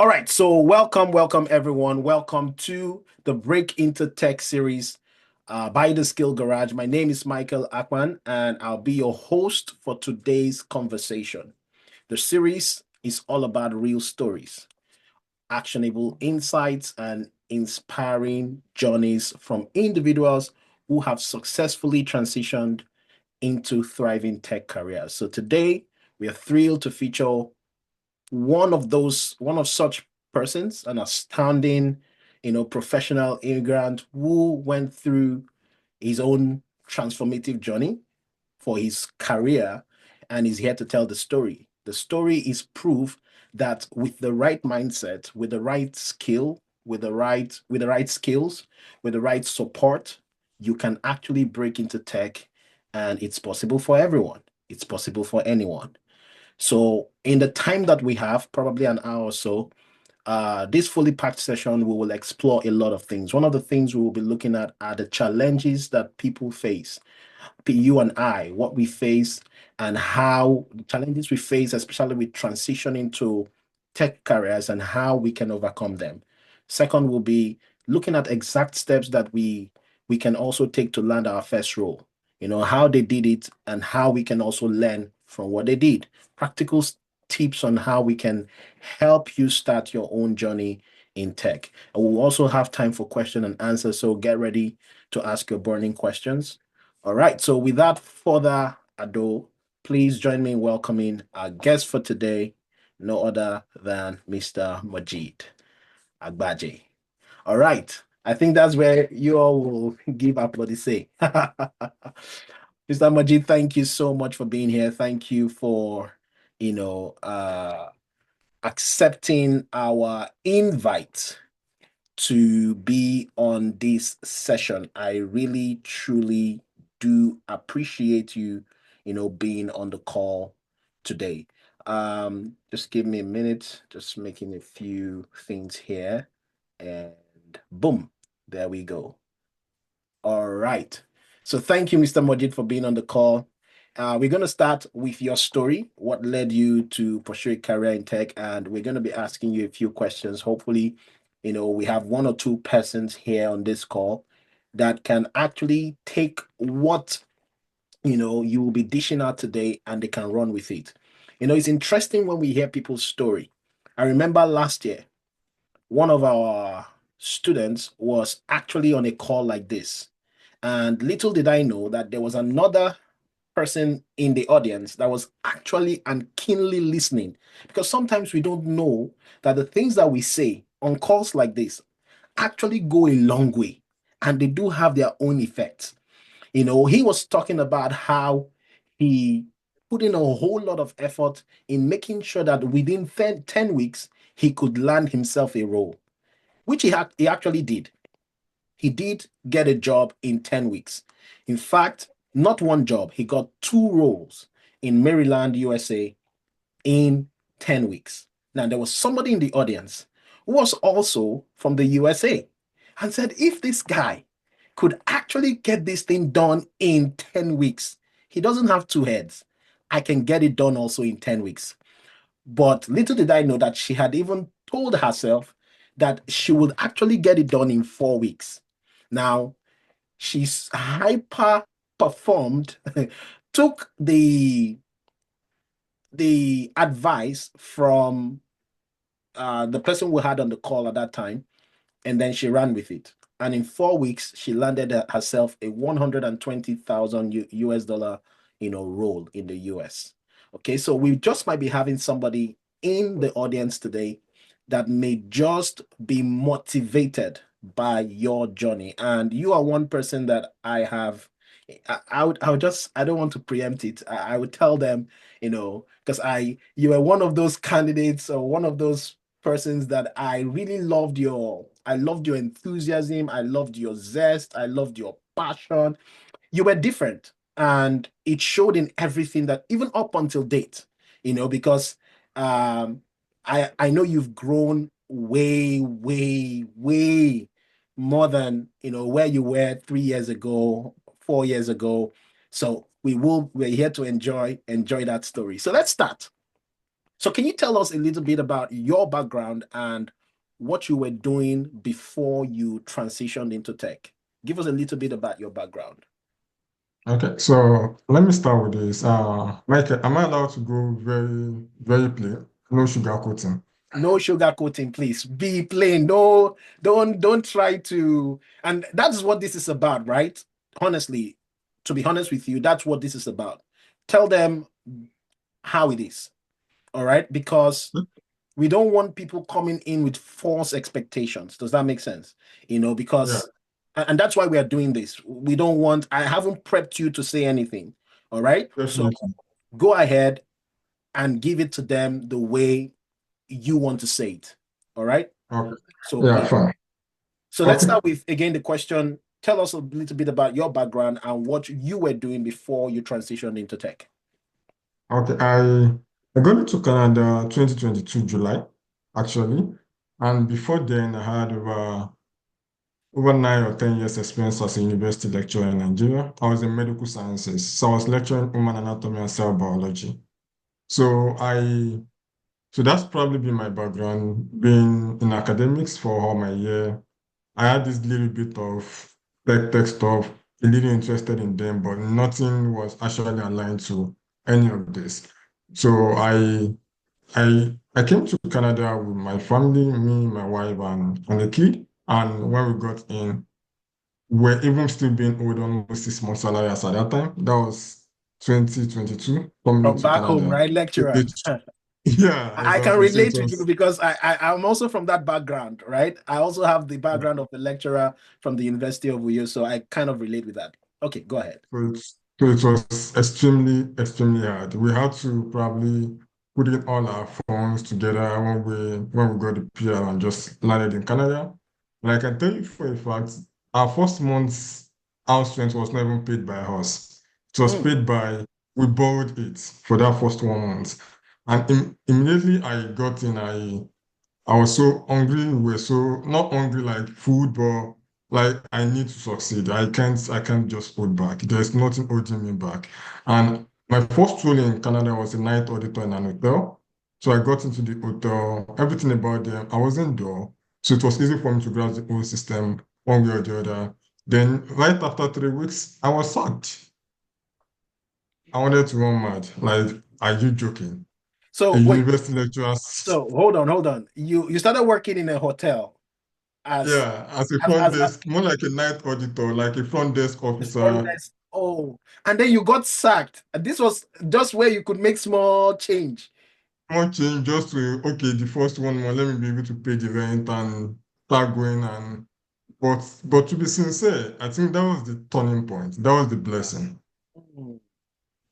All right, so welcome everyone. Welcome to the Break into Tech series by the Skill Garage. My name is Michael Akman, and I'll be your host for today's conversation. The series is all about real stories, actionable insights, and inspiring journeys from individuals who have successfully transitioned into thriving tech careers. So today, we are thrilled to feature one of such persons, an astounding, professional immigrant who went through his own transformative journey for his career and is here to tell the story. The story is proof that with the right mindset, with the right skill, with the right skills, with the right support, you can actually break into tech, and it's possible for everyone. It's possible for anyone. So in the time that we have, probably an hour or so, this fully packed session, we will explore a lot of things. One of the things we will be looking at are the challenges that people face, you and I, what we face, and how the challenges we face, especially with transitioning to tech careers, and how we can overcome them. Second will be looking at exact steps that we can also take to land our first role. How they did it and how we can also learn from what they did. Practical tips on how we can help you start your own journey in tech. And we'll also have time for question and answer. So get ready to ask your burning questions. All right. So without further ado, please join me in welcoming our guest for today, no other than Mr. Mojeed Agbaje. All right. I think that's where you all will give up what they say. Mr. Mojeed, thank you so much for being here. Thank you for, you know, uh, accepting our invite to be on this session. I really, truly do appreciate you, being on the call today. Just give me a minute, just making a few things here, and boom, there we go. All right. So thank you, Mr. Mojid, for being on the call. We're going to start with your story, what led you to pursue a career in tech, and we're going to be asking you a few questions. Hopefully, we have one or two persons here on this call that can actually take what, you will be dishing out today and they can run with it. It's interesting when we hear people's story. I remember last year, one of our students was actually on a call like this. And little did I know that there was another person in the audience that was actually and keenly listening. Because sometimes we don't know that the things that we say on calls like this actually go a long way and they do have their own effects. He was talking about how he put in a whole lot of effort in making sure that within 10 weeks, he could land himself a role, which he actually did. He did get a job in 10 weeks. In fact, not one job, he got two roles in Maryland, USA in 10 weeks. Now, there was somebody in the audience who was also from the USA and said, if this guy could actually get this thing done in 10 weeks, he doesn't have two heads. I can get it done also in 10 weeks. But little did I know that she had even told herself that she would actually get it done in 4 weeks. Now, she's hyper performed, took the advice from the person we had on the call at that time, and then she ran with it. And in 4 weeks, she landed herself a 120,000 US dollar, role in the US. Okay, so we just might be having somebody in the audience today that may just be motivated by your journey. And you are one person that I have. I don't want to preempt it. I would tell them, because you were one of those candidates or one of those persons that I loved your enthusiasm, I loved your zest, I loved your passion. You were different, and it showed in everything that even up until date, because um I know you've grown way, way, way more than where you were 3 years ago, 4 years ago. So we're here to enjoy that story. So let's start. So can you tell us a little bit about your background and what you were doing before you transitioned into tech? Give us a little bit about your background. Okay, so let me start with this. Michael, am I allowed to go very, very plain? No sugar coating. No sugar coating, please. Be plain. No, don't try to. And that's what this is about, right? Honestly, to be honest with you, that's what this is about. Tell them how it is. All right? Because we don't want people coming in with false expectations. Does that make sense? Yeah, Because and that's why we are doing this. We don't want, I haven't prepped you to say anything. All right? So definitely. go ahead and give it to them the way you want to say it. All right? Okay. So Yeah, go. fine. So let's Okay. start with again the question. Tell us a little bit about your background and what you were doing before you transitioned into tech. Okay. I got into Canada 2022 July, actually. And before then I had over 9 or 10 years experience as a university lecturer in Nigeria. I was in medical sciences. So I was lecturing human anatomy and cell biology. So I So that's probably been my background, being in academics for all my year. I had this little bit of tech stuff, a little interested in them, but nothing was actually aligned to any of this. So I came to Canada with my family, me, my wife, and a kid. And when we got in, we're even still being owed almost 6 months salary as at that time. That was 2022, coming From into back home, Canada. right? Lecturer. Yeah, I can exactly. So it relate with you was because I'm also from that background, right? I also have the background of the lecturer from the University of Uyo, so I kind of relate with that. Okay, go ahead. So it was extremely, extremely hard. We had to probably put in all our funds together when we got the PR and just landed in Canada. And I can tell you for a fact, our first month's house rent was not even paid by us. It was Mm. paid by, we borrowed it for that first 1 month. And immediately I got in, I was so hungry. We were so not hungry like food, but like I need to succeed. I can't just hold back. There's nothing holding me back. And my first role in Canada was a night auditor in an hotel. So I got into the hotel, everything about them. I wasn't there. So it was easy for me to grasp the whole system one way or the other. Then right after 3 weeks, I was sacked. I wanted to run mad. Like, are you joking? A So wait, university lecturer. so hold on. You started working in a hotel as Yeah, as a front as desk, more like a night auditor, like a front desk a front officer. desk. Oh, and then you got sacked. This was just where you could make small change. One change just to, okay, the first 1 month, let me be able to pay the rent and start going but to be sincere, I think that was the turning point. That was the blessing. Mm.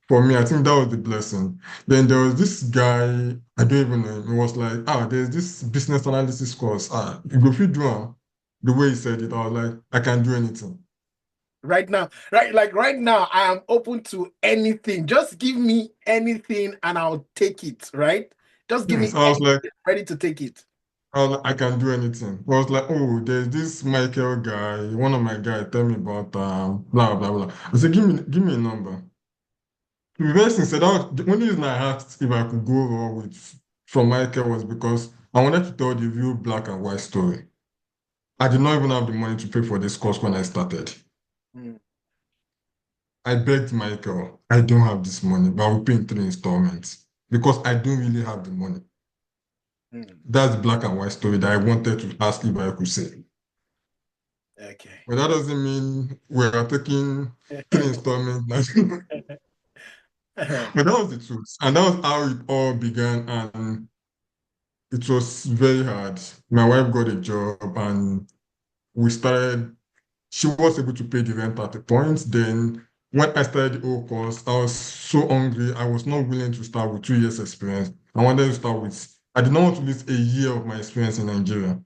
For me, I think that was the blessing. Then there was this guy, I don't even know him. He was like, there's this business analysis course. You go fit do am. The way he said it, I was like, I can do anything. Right now, right, like right now, I am open to anything. Just give me anything and I'll take it, right? Just give Yes, me I was like, anything, ready to take it. I can do anything. I was like, oh, there's this Michael guy, one of my guys, tell me about blah blah blah. I said, give me a number. To be very sincere, that was, the only reason I asked if I could go over with from Michael was because I wanted to tell the real black and white story. I did not even have the money to pay for this course when I started. Mm, I begged Michael, I don't have this money, but I will pay in 3 installments because I don't really have the money. mm. That's the black and white story that I wanted to ask if I could say. Okay. But that doesn't mean we are taking 3 installments. But that was the truth. And that was how it all began. And it was very hard. My wife got a job and we started, she was able to pay the rent at a point. Then when I started the whole course, I was so hungry. I was not willing to start with 2 years experience. I wanted to start with, I did not want to lose a year of my experience in Nigeria.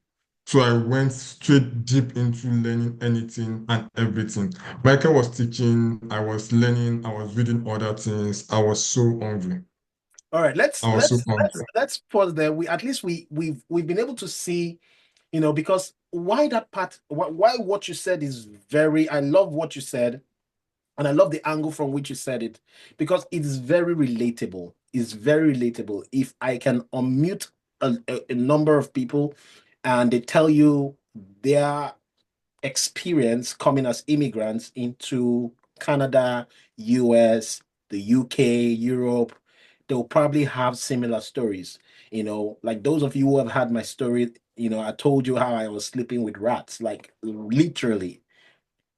So I went straight deep into learning anything and everything. Michael was teaching, I was learning, I was reading other things. I was so hungry. All right, let's I was so let's let's hungry. let's pause there. We at least we've been able to see, because why that part, why what you said is very, I love what you said, and I love the angle from which you said it because it's very relatable. is very relatable. If I can unmute a number of people and they tell you their experience coming as immigrants into Canada, US, the UK, Europe, they'll probably have similar stories. Like those of you who have had my story, I told you how I was sleeping with rats, like literally.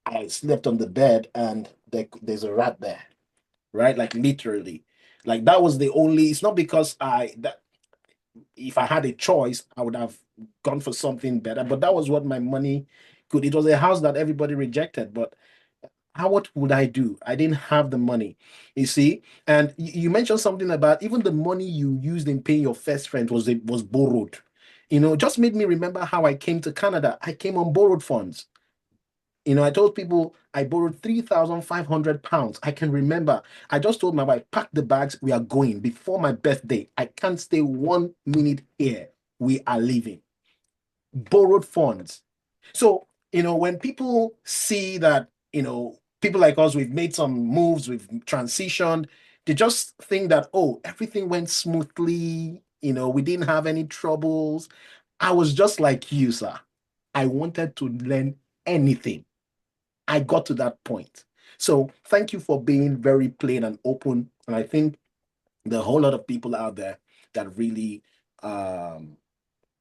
I slept on the bed and there's a rat there, right? Like literally. Like that was the only, it's not because if I had a choice, I would have gone for something better. But that was what my money could. It was a house that everybody rejected. But what would I do? I didn't have the money, you see. And you mentioned something about even the money you used in paying your first rent was borrowed. Just made me remember how I came to Canada. I came on borrowed funds. I told people I borrowed 3,500 pounds. I can remember. I just told my wife, pack the bags, we are going before my birthday. I can't stay 1 minute here. We are leaving. Borrowed funds. So, when people see that, people like us, we've made some moves, we've transitioned, they just think that, oh, everything went smoothly, we didn't have any troubles. I was just like you, sir. I wanted to learn anything. I got to that point. So thank you for being very plain and open. And I think there are a whole lot of people out there that really um,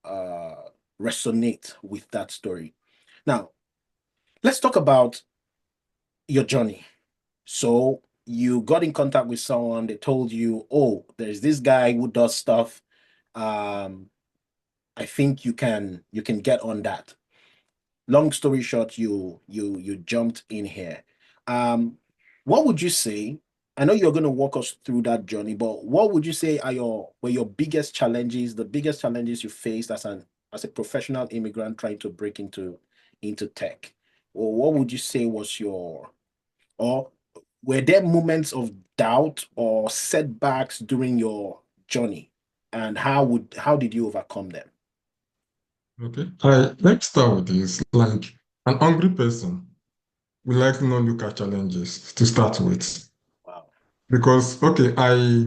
uh, resonate with that story. Now, let's talk about your journey. So you got in contact with someone, they told you, oh, there's this guy who does stuff. Um, I think you can get on that. Long story short, you jumped in here. Um, what would you say? I know you're going to walk us through that journey, but what would you say were your biggest challenges, the biggest challenges you faced as a professional immigrant trying to break into tech? Or what would you say was or were there moments of doubt or setbacks during your journey? And how did you overcome them? Okay. Let's start with this. Like an hungry person will likely not look at challenges to start with. Wow. Because okay, I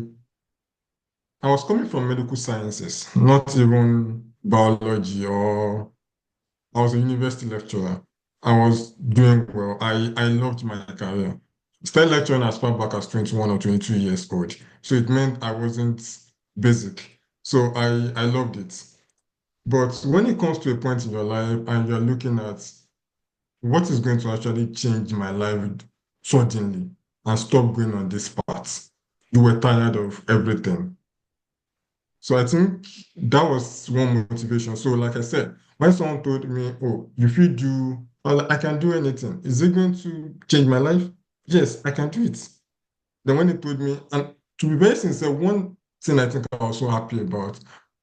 was coming from medical sciences, not even biology, or I was a university lecturer. I was doing well. I loved my career. Started lecturing as far back as 21 or 22 years old. So it meant I wasn't basic. So I loved it. But when it comes to a point in your life and you're looking at what is going to actually change my life suddenly and stop going on this path, you were tired of everything. So I think that was one motivation. So like I said, when someone told me, oh, if you do, I can do anything. Is it going to change my life? Yes, I can do it. Then when he told me, and to be very sincere, one thing I think I was so happy about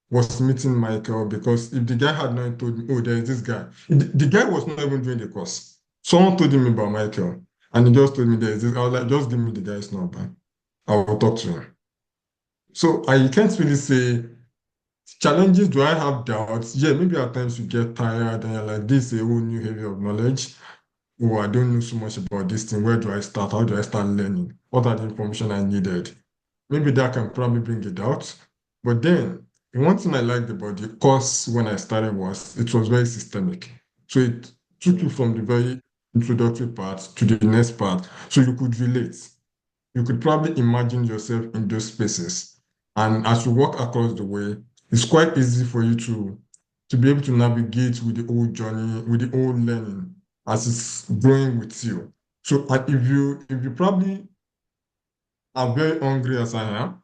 was meeting Michael, because if the guy had not told me, oh, there is this guy, the guy was not even doing the course. Someone told him about Michael, and he just told me there is this. I was like, just give me the guy's number. I will talk to him. So I can't really say challenges. Do I have doubts? Yeah, maybe at times you get tired and you're like, this is a whole new area of knowledge. Oh, I don't know so much about this thing. Where do I start? How do I start learning? What are the information I needed? Maybe that can probably bring it out. But then, one thing I liked about the course when I started was it was very systemic. So it took you from the very introductory part to the next part, so you could relate. You could probably imagine yourself in those spaces. And as you walk across the way, it's quite easy for you to be able to navigate with the old journey, with the old learning as it's growing with you. So and if you probably are very hungry as I am,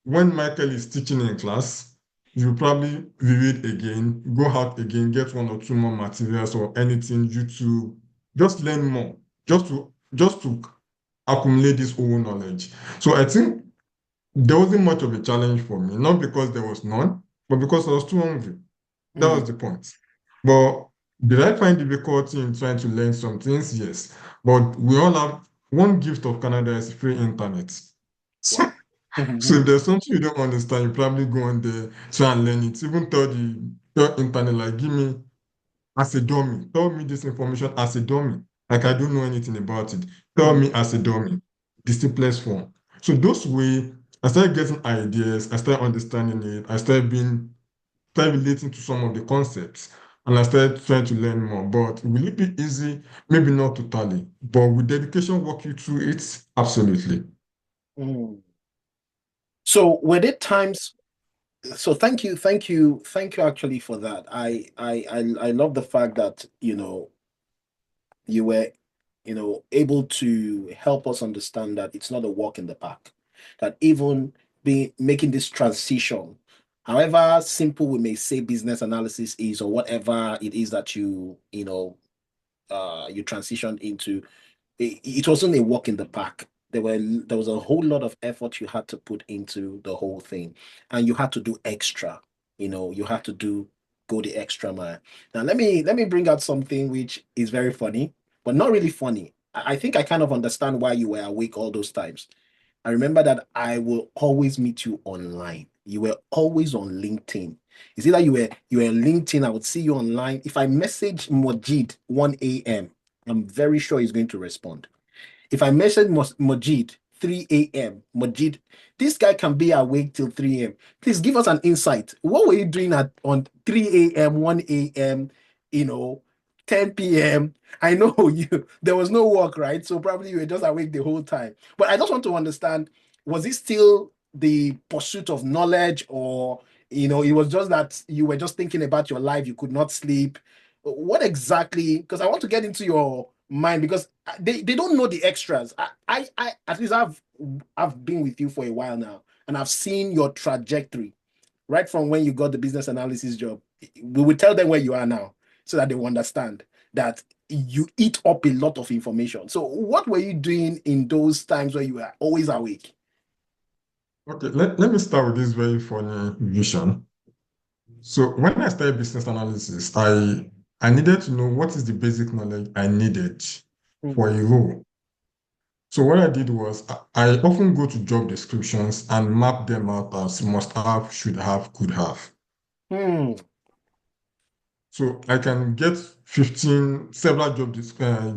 when Michael is teaching in class, you probably reread again, go out again, get one or two more materials or anything, YouTube, just learn more, just to accumulate this whole knowledge. So I think there wasn't much of a challenge for me, not because there was none, but because I was too hungry. That Mm, was the point. But did I find difficulty in trying to learn some things? Yes. But we all have one gift of Canada is free internet. So, wow. so if there's something you don't understand, you probably go on there, try and learn it. Even tell internet, like, give me as a dummy. Tell me this information as a dummy. Like I don't know anything about it. Tell Mm, me as a dummy. The simplest form. So those way I started getting ideas, I started understanding it, I started relating to some of the concepts, and I started trying to learn more. But will it be easy? Maybe not totally, but with dedication, walk you through it, absolutely. Mm. So were there times? So thank you actually for that. I love the fact that you were able to help us understand that it's not a walk in the park. That even being making this transition, however simple we may say business analysis is, or whatever it is that you transitioned into, it wasn't a walk in the park. There was a whole lot of effort you had to put into the whole thing, and you had to do extra. You had to go the extra mile. Now let me bring out something which is very funny, but not really funny. I think I kind of understand why you were awake all those times. I remember that I will always meet you online. You were always on LinkedIn. Is it that you were on LinkedIn? I would see you online. If I message Mojeed 1 a.m., I'm very sure he's going to respond. If I message Mojeed 3 a.m., Mojeed, this guy can be awake till 3 a.m. Please give us an insight. What were you doing at on 3 a.m., 1 a.m., you know, 10 p.m.? I know there was no work, right? So probably you were just awake the whole time. But I just want to understand, was it still the pursuit of knowledge, or it was just that you were just thinking about your life, you could not sleep? What exactly? Because I want to get into your mind, because they don't know the extras. I at least I've been with you for a while now, and I've seen your trajectory right from when you got the business analysis job. We will tell them where you are now so that they will understand that you eat up a lot of information. So what were you doing in those times where you were always awake? Okay, let me start with this very funny vision. So when I started business analysis, I needed to know what is the basic knowledge I needed for Hmm. a role. So what I did was I often go to job descriptions and map them out as must have, should have, could have. Hmm. So I can get 15 several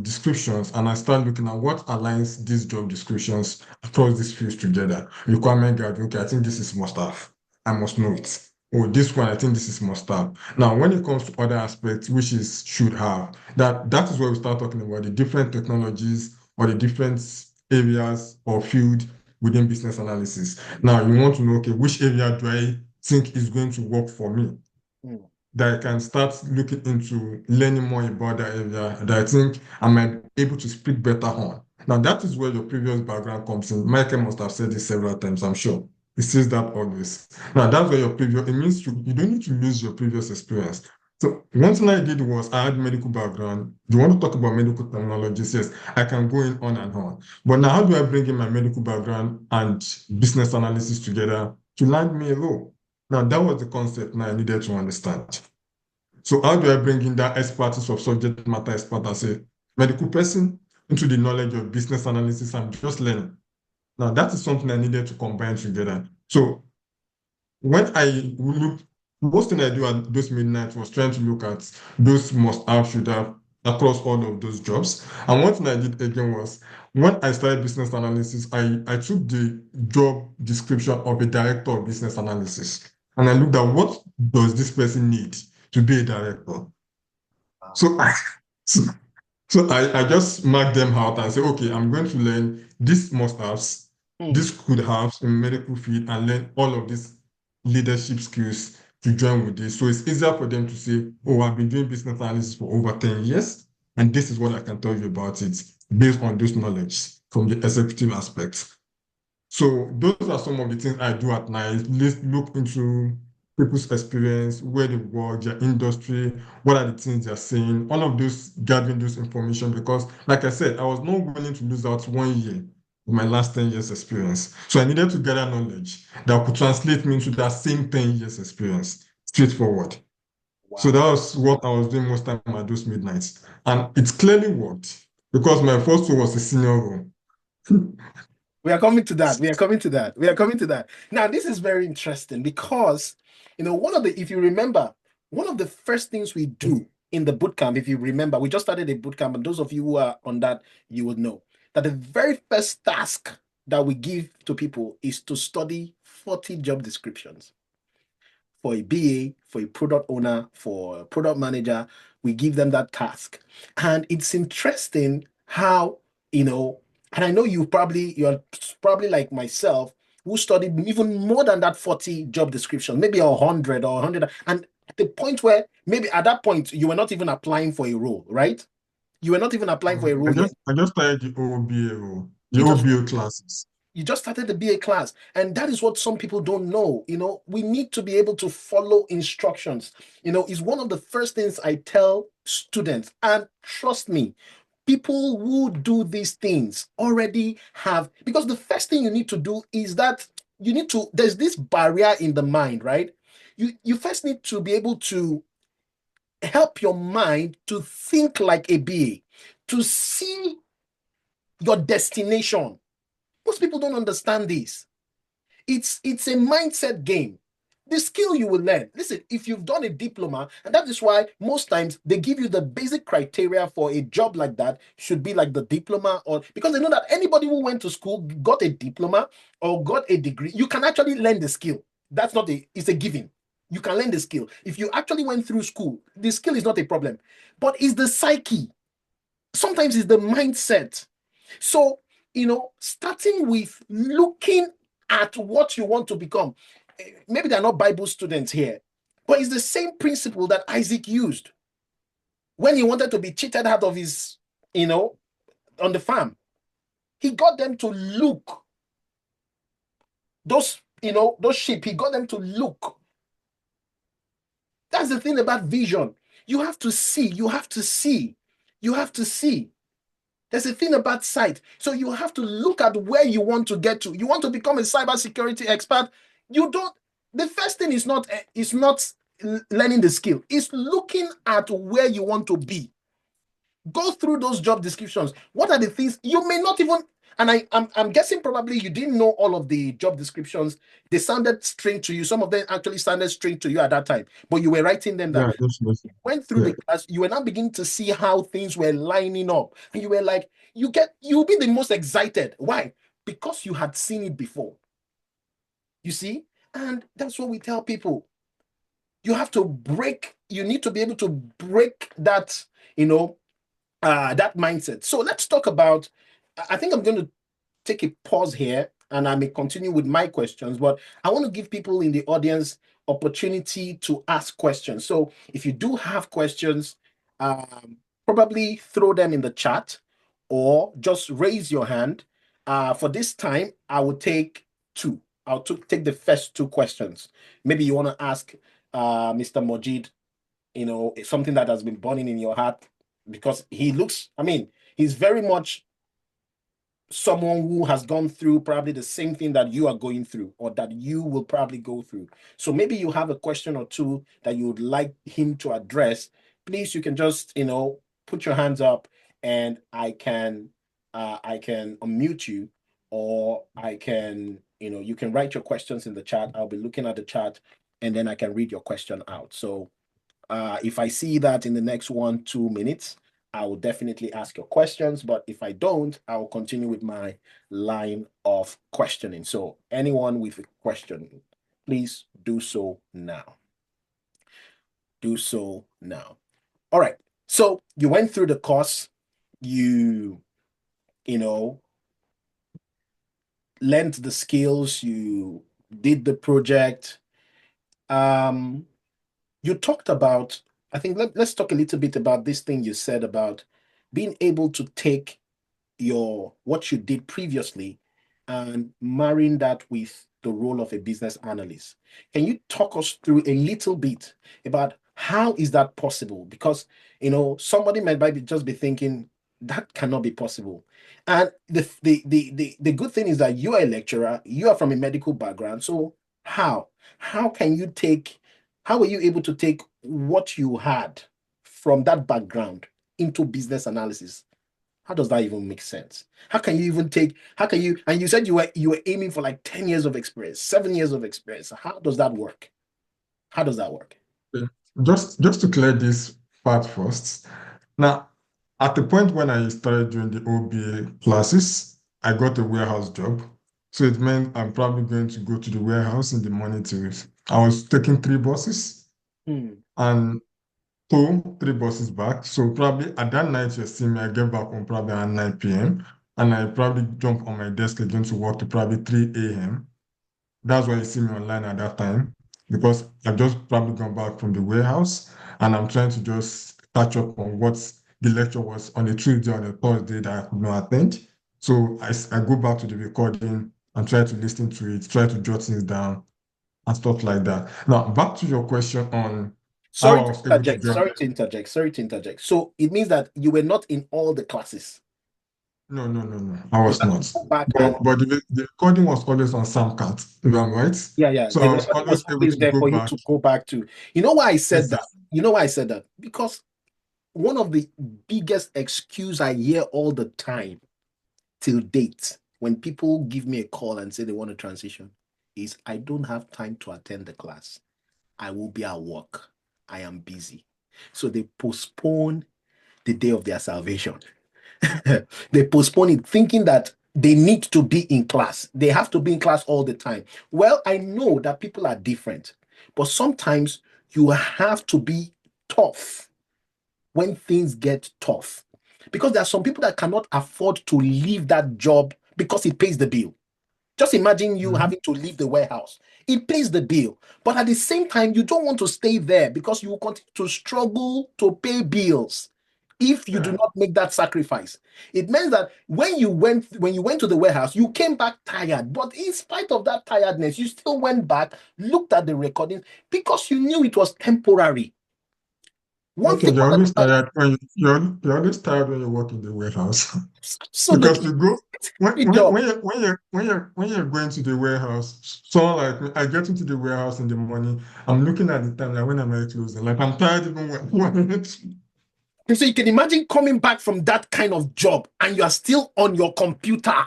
descriptions, and I start looking at what aligns these job descriptions across these fields together. Requirement gathering, okay, I think this is must have. I must know it. Or this one, I think this is must have. Now, when it comes to other aspects, which is should have, that is where we start talking about the different technologies or the different areas or field within business analysis. Now, you want to know, okay, which area do I think is going to work for me? Hmm. That I can start looking into learning more about that area that I think I might be able to speak better on. Now, that is where your previous background comes in. Michael must have said this several times, I'm sure. He says that always. Now, that's where your previous, it means you don't need to lose your previous experience. So one thing I did was I had medical background. Do you want to talk about medical technologies? Yes, I can go in on and on. But now how do I bring in my medical background and business analysis together to land me a role? Now, that was the concept now I needed to understand. So how do I bring in that expertise of subject matter expert as a medical person into the knowledge of business analysis and just learning? Now, that is something I needed to combine together. So when I look, most thing I do at those midnight was trying to look at those must have, should have across all of those jobs. And one thing I did again was when I started business analysis, I took the job description of a director of business analysis and I looked at what does this person need to be a director. Wow. So I, so so I just mark them out and say, okay, I'm going to learn this must haves, Hmm. this could have in medical field, and learn all of these leadership skills to join with this. So it's easier for them to say, oh, I've been doing business analysis for over 10 years, and this is what I can tell you about it based on this knowledge from the executive aspect. So those are some of the things I do at night. Look into people's experience, where they work, their industry, what are the things they're saying, all of those, gathering those information because, like I said, I was not willing to lose out 1 year of my last 10 years experience. So I needed to gather knowledge that could translate me into that same 10 years experience, straightforward. So that Wow. was what I was doing most time at those midnights. And it clearly worked because my first role was a senior role. We are coming to that. We are coming to that. We are coming to that. Now, this is very interesting because, if you remember, one of the first things we do in the boot camp, if you remember, we just started a boot camp, and those of you who are on that, you would know that the very first task that we give to people is to study 40 job descriptions for a BA, for a product owner, for a product manager. We give them that task. And it's interesting how, you know, and I know you're probably like myself, who studied even more than that 40 job description, maybe 100 or 100. And at the point where maybe at that point you were not even applying for a role, right? You were not even applying for a I role yet. just started the OBA, the You just OBA classes. you just started the BA class. And that is what some people don't know. We need to be able to follow instructions. Is one of the first things I tell students. And trust me, people who do these things already have, because the first thing you need to do is that there's this barrier in the mind, right? You first need to be able to help your mind to think like a BA, to see your destination. Most people don't understand this. It's a mindset game. The skill you will learn. Listen, if you've done a diploma, and that is why most times they give you the basic criteria for a job like that should be like the diploma, or because they know that anybody who went to school, got a diploma or got a degree, you can actually learn the skill. It's a given. You can learn the skill. If you actually went through school, the skill is not a problem. But it's the psyche. Sometimes it's the mindset. So, starting with looking at what you want to become. Maybe they're not Bible students here, but it's the same principle that Isaac used when he wanted to be cheated out of his, on the farm. He got them to look those sheep. He got them to look. That's the thing about vision. You have to see. You have to see. You have to see. There's a thing about sight. So you have to look at where you want to get to. You want to become a cybersecurity expert. You don't. The first thing is not learning the skill. It's looking at where you want to be. Go through those job descriptions. What are the things you may not even? And I'm guessing probably you didn't know all of the job descriptions. They sounded strange to you. Some of them actually sounded strange to you at that time, but you were writing them down. Yeah, definitely. Went through Yeah. the class, you were now beginning to see how things were lining up. And you were like, you'll be the most excited. Why? Because you had seen it before. You see? And that's what we tell people. You need to be able to break that mindset. So let's talk about, I think I'm going to take a pause here and I may continue with my questions, but I want to give people in the audience opportunity to ask questions. So if you do have questions, probably throw them in the chat or just raise your hand. For this time, I will take two. Take the first two questions. Maybe you want to ask Mr. Mojeed, something that has been burning in your heart because he's very much someone who has gone through probably the same thing that you are going through or that you will probably go through. So maybe you have a question or two that you would like him to address. Please, you can just, put your hands up and I can unmute you, or you can write your questions in the chat. I'll be looking at the chat and then I can read your question out. So if I see that in the next 1-2 minutes, I will definitely ask your questions. But if I don't, I will continue with my line of questioning. So anyone with a question, please do so now. Do so now. All right. So you went through the course, you know, learned the skills, you did the project. You talked about, I think let's talk a little bit about this thing you said about being able to take what you did previously and marrying that with the role of a business analyst. Can you talk us through a little bit about how is that possible? Because somebody might just be thinking that cannot be possible. And the good thing is that you are a lecturer, you are from a medical background. So how? How can you take, how were you able to take what you had from that background into business analysis? How does that even make sense? And you said you were aiming for like 10 years of experience, 7 years of experience. How does that work? How does that work? Okay. Just to clear this part first. Now, at the point when I started doing the OBA classes, I got a warehouse job. So it meant I'm probably going to go to the warehouse in the morning to I was taking 3 buses Hmm. and 3 buses back. So probably at that night you see me, I get back home probably at 9 p.m. and I probably jump on my desk again to work to probably 3 a.m. That's why you see me online at that time because I've just probably gone back from the warehouse and I'm trying to just catch up on what the lecture was on the Tuesday or the Thursday that I could not attend. So I go back to the recording and try to listen to it, try to jot things down and stuff like that. Now, back to your question on how Sorry I to was able to interject. join. Sorry to interject. Sorry to interject. So it means that you were not in all the classes. No, no, no, no, I You was had to not. go back and But the recording was always on Samcat, if I'm right. yeah, yeah. So The I was recording was always able always to there go for you back. to go back to. You know why I said that? Exactly. You know why I said that? Because one of the biggest excuse I hear all the time till date when people give me a call and say they want to transition is I don't have time to attend the class. I will be at work. I am busy. So they postpone the day of their salvation. They postpone it thinking that they need to be in class. They have to be in class all the time. Well, I know that people are different, but sometimes you have to be tough when things get tough. Because there are some people that cannot afford to leave that job because it pays the bill. Just imagine you Mhm. having to leave the warehouse. It pays the bill. But at the same time, you don't want to stay there because you will continue to struggle to pay bills if you do Yeah. not make that sacrifice. It means that when you went to the warehouse, you came back tired. But in spite of that tiredness, you still went back, looked at the recording because you knew it was temporary. One Okay, thing you're about always tired when you're always tired when you work in the warehouse because absolutely you go when every when job. when you're when you're when you're when you're going to the warehouse. Someone like me, I get into the warehouse in the morning. I'm looking at the time like when am I closing? Like I'm tired even when So you can imagine coming back from that kind of job and you are still on your computer.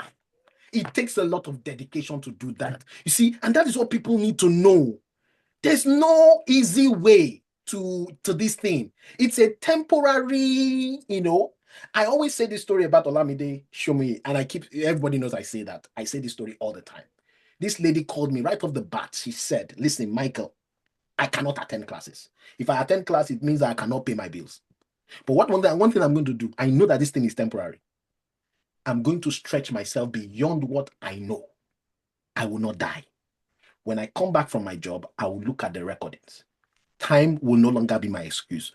It takes a lot of dedication to do that. You see, and that is what people need to know. There's no easy way to this thing. It's a temporary. I always say this story about Olamide Shomi, and everybody knows I say that. I say this story all the time. This lady called me right off the bat. She said, "Listen, Michael, I cannot attend classes. If I attend class, it means that I cannot pay my bills. But one thing I'm going to do, I know that this thing is temporary. I'm going to stretch myself beyond what I know. I will not die. When I come back from my job, I will look at the recordings. Time will no longer be my excuse."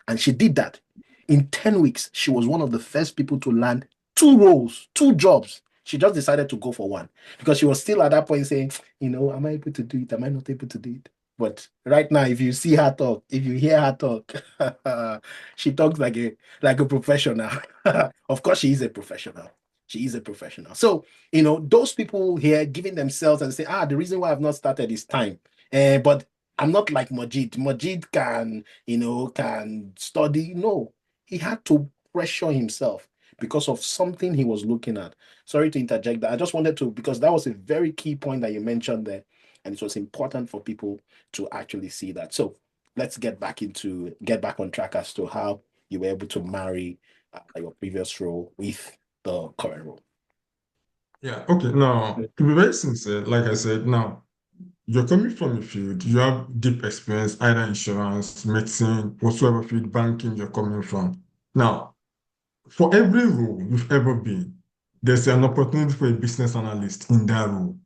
And she did that. In 10 weeks, she was one of the first people to land 2 roles, 2 jobs. She just decided to go for one because she was still at that point saying, am I able to do it? Am I not able to do it? But right now, if you see her talk, if you hear her talk, she talks like a professional. Of course, she is a professional. She is a professional. So, those people here giving themselves and say, the reason why I've not started is time. But I'm not like Mojeed. Mojeed can study. No, he had to pressure himself because of something he was looking at. Sorry to interject that. I just wanted to, because that was a very key point that you mentioned there. And it was important for people to actually see that. So let's get back on track as to how you were able to marry your previous role with the current role. Yeah, okay. Now, to be very sincere, like I said, now you're coming from a field, you have deep experience, either insurance, medicine, whatsoever field, banking you're coming from. Now, for every role you've ever been, there's an opportunity for a business analyst in that role,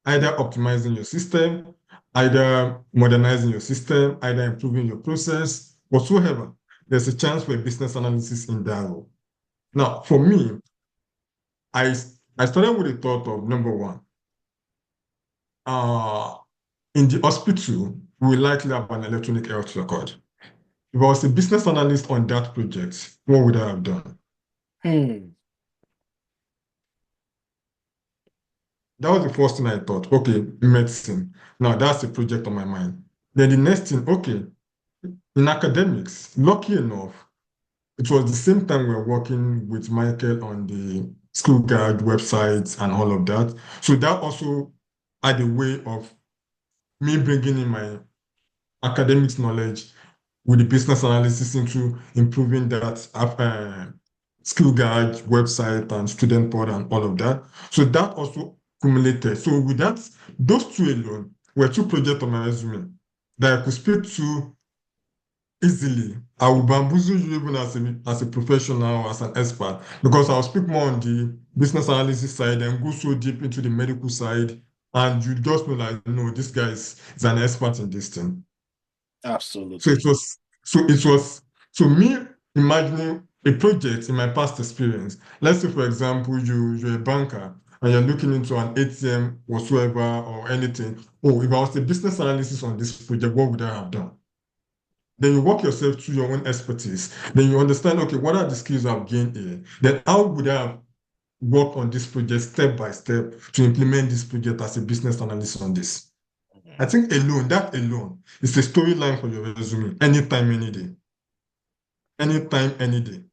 Hmm. either optimizing your system, either modernizing your system, either improving your process, whatsoever. There's a chance for a business analyst in that role. Now, for me, I, I started with the thought of number one, uh, in the hospital, we likely have an electronic health record. If I was a business analyst on that project, what would I have done? Hmm. That was the first thing I thought. Okay, medicine. Now that's the project on my mind. Then the next thing, okay, in academics, lucky enough, it was the same time we were working with Michael on the school guide websites and all of that. So that also had a way of me bringing in my academics knowledge with the business analysis into improving that skill guide website and student portal and all of that. So that also accumulated. So with that, those two alone were two projects on my resume that I could speak to easily. I will bamboozle you even as a professional, as an expert, because I'll speak more on the business analysis side and go so deep into the medical side. And you just know, like, no, this guy is an expert in this thing. So it Absolutely. was, so it was, so me imagining a project in my past experience. Let's say, for example, you're a banker and you're looking into an ATM whatsoever or anything. Oh, if I was a business analysis on this project, what would I have done? Then you walk yourself through your own expertise. Then you understand, okay, what are the skills I've gained here? Then how would I have worked on this project step by step to implement this project as a business analyst on this? I Mhm. think that alone is a storyline for your resume anytime, any day. Anytime, any day.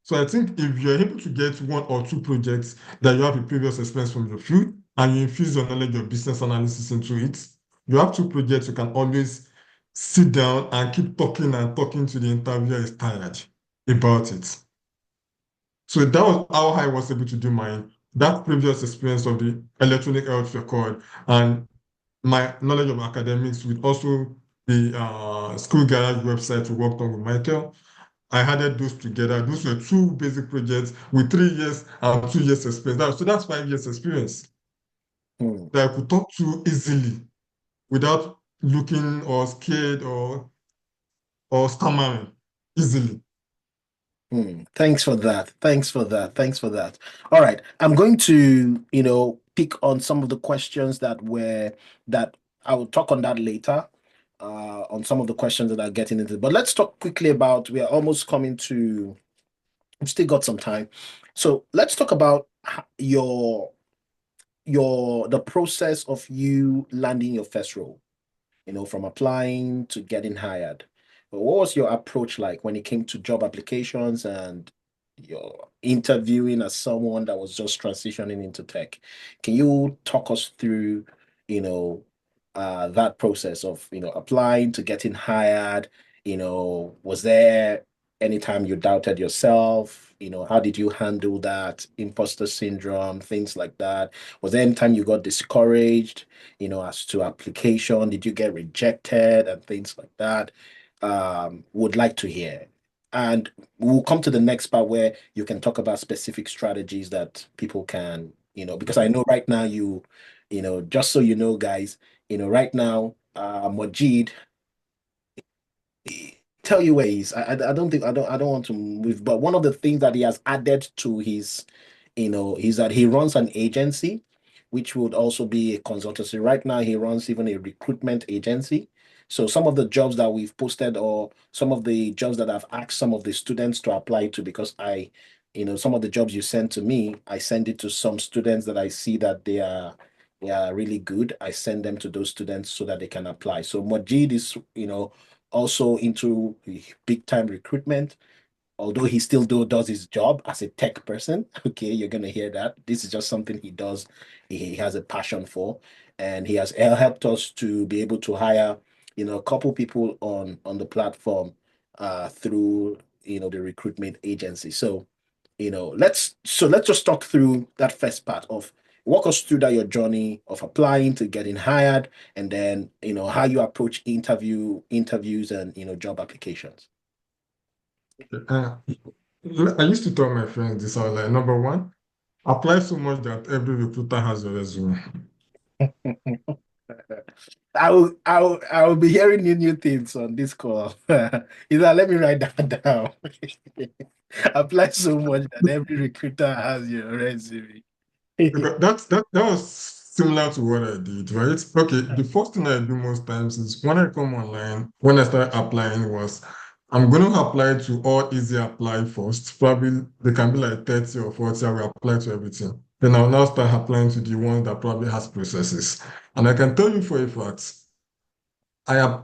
So I think if you're able to get one or two projects that you have a previous experience from your field and you infuse your knowledge of business analysis into it, you have two projects you can always sit down and keep talking and talking to the interviewer is tired about it. So that was how I was able to do mine. That previous experience of the electronic health record and my knowledge of academics with also the school garage website we worked on with Michael. I added those together. Those were two basic projects with 3 years and 2 years experience. So that's 5 years experience Hmm. that I could talk to easily without looking or scared or stammering easily. Hmm. Thanks for that. Thanks for that. Thanks for that. All right. I'm going to, pick on some of the questions that I will talk on that later, on some of the questions that are getting into. But let's talk quickly about, we are almost coming to, we've still got some time. So let's talk about the process of you landing your first role, from applying to getting hired. But what was your approach like when it came to job applications and your interviewing as someone that was just transitioning into tech? Can you talk us through, that process of, applying to getting hired? Was there any time you doubted yourself? How did you handle that imposter syndrome, things like that? Was there any time you got discouraged? As to application, did you get rejected and things like that? Would like to hear. And we'll come to the next part where you can talk about specific strategies that people can, because I know right now just so you know, guys, right now, Mojeed, tell you where he's. I don't think I don't want to move, but one of the things that he has added to his, is that he runs an agency, which would also be a consultancy. Right now, he runs even a recruitment agency. So some of the jobs that we've posted, or some of the jobs that I've asked some of the students to apply to, because some of the jobs you send to me, I send it to some students that I see that they are really good. I send them to those students so that they can apply. So Majid is, also into big time recruitment, although he still does his job as a tech person. Okay, you're gonna hear that. This is just something he does. He has a passion for, and he has helped us to be able to hire, a couple people on the platform, through the recruitment agency. So, let's just talk through that first part of walk us through that your journey of applying to getting hired, and then how you approach interviews and job applications. Uh, I used to tell my friends this. I was like, number one, apply so much that every recruiter has a resume. I will be hearing new things on this call. Either let me write that down. Apply so much that every recruiter has your resume. Because that was similar to what I did, right? Okay, the first thing I do most times is when I come online, when I start applying was I'm going to apply to all easy apply first. Probably they can be like 30 or 40. I will apply to everything. Then I'll now start applying to the ones that probably has processes. And I can tell you for a fact,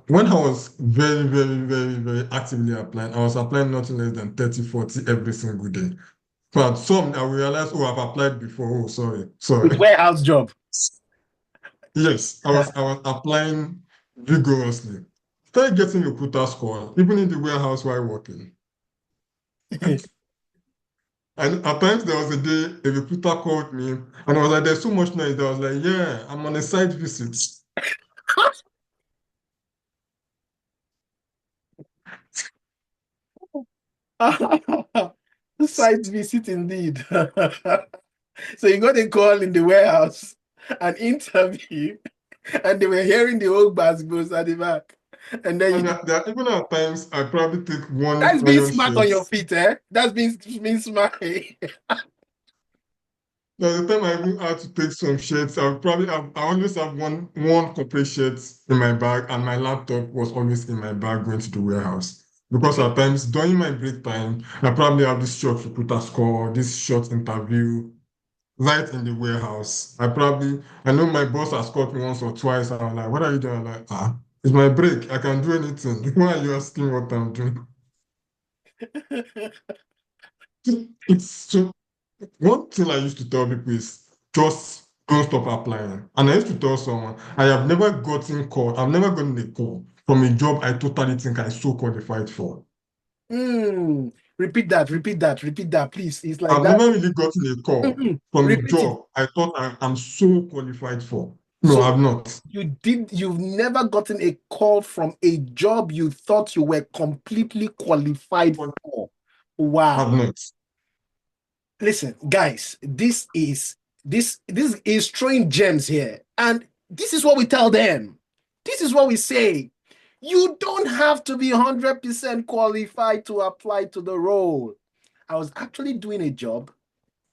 when I was very, very, very, very actively applying, I was applying nothing less than 30, 40 every single day. But some I realized, oh, I've applied before. Oh, sorry, With sorry. warehouse job. Yes, I was applying vigorously. Started getting recruiter score, even in the warehouse while working. And at times there was a day a recruiter called me and I was like, there's so much noise. I was like, yeah, I'm on a site visit. Site visit indeed. So you got a call in the warehouse, an interview, and they were hearing the old basketballs at the back. And then And you, even at times I probably take one that's being iron smart on shirt. your feet, eh? That's being smart. There was a time I even had to take some shirts. I always have one corporate shirt in my bag, and my laptop was always in my bag going to the warehouse. Because at times during my break time, I probably have this short recruiter score, this short interview right in the warehouse. I know my boss has called me once or twice. And I'm like, what are you doing? I'm like, it's my break. I can do anything. Why are you asking what I'm doing? It's so one thing I used to tell people is just don't stop applying. And I used to tell someone, I've never gotten a call from a job I totally think I so qualified for. Repeat that, repeat that, repeat that, please. It's like I've that. never really gotten a call from a Repeat it. job I thought I'm so qualified for. No, So I've not. you've never gotten a call from a job you thought you were completely qualified for. I've Wow. not. Listen, guys, this is throwing gems here. And this is what we tell them. This is what we say. You don't have to be 100% qualified to apply to the role. I was actually doing a job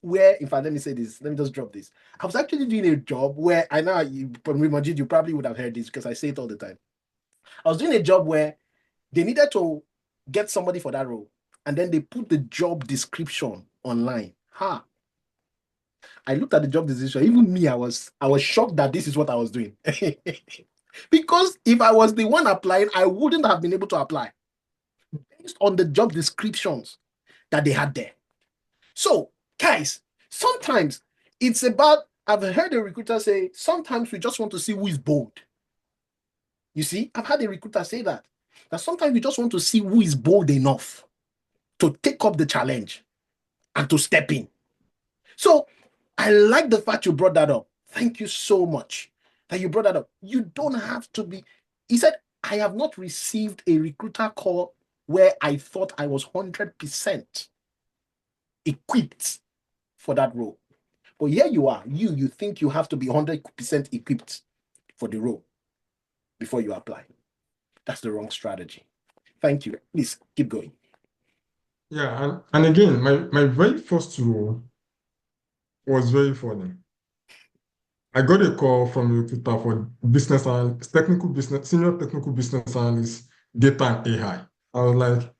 where, in fact, let me say this, let me just drop this. I was actually doing a job where I know you, Mojeed, you probably would have heard this because I say it all the time. I was doing a job where they needed to get somebody for that role, and then they put the job description online. Ha! I looked at the job description. Even me, I was shocked that this is what I was doing. Because if I was the one applying, I wouldn't have been able to apply based on the job descriptions that they had there. So, guys, sometimes it's about, I've heard a recruiter say, sometimes we just want to see who is bold. You see, I've had a recruiter say that sometimes we just want to see who is bold enough to take up the challenge and to step in. So, I like the fact you brought that up. Thank you so much that you brought that up. You don't have to be, he said, I have not received a recruiter call where I thought I was 100% equipped for that role. But here you are, you think you have to be 100% equipped for the role before you apply. That's the wrong strategy. Thank you. Please keep going. Yeah, and again, my very first role was very funny. I got a call from a recruiter for business analyst, senior technical business analyst, data and AI. I was like,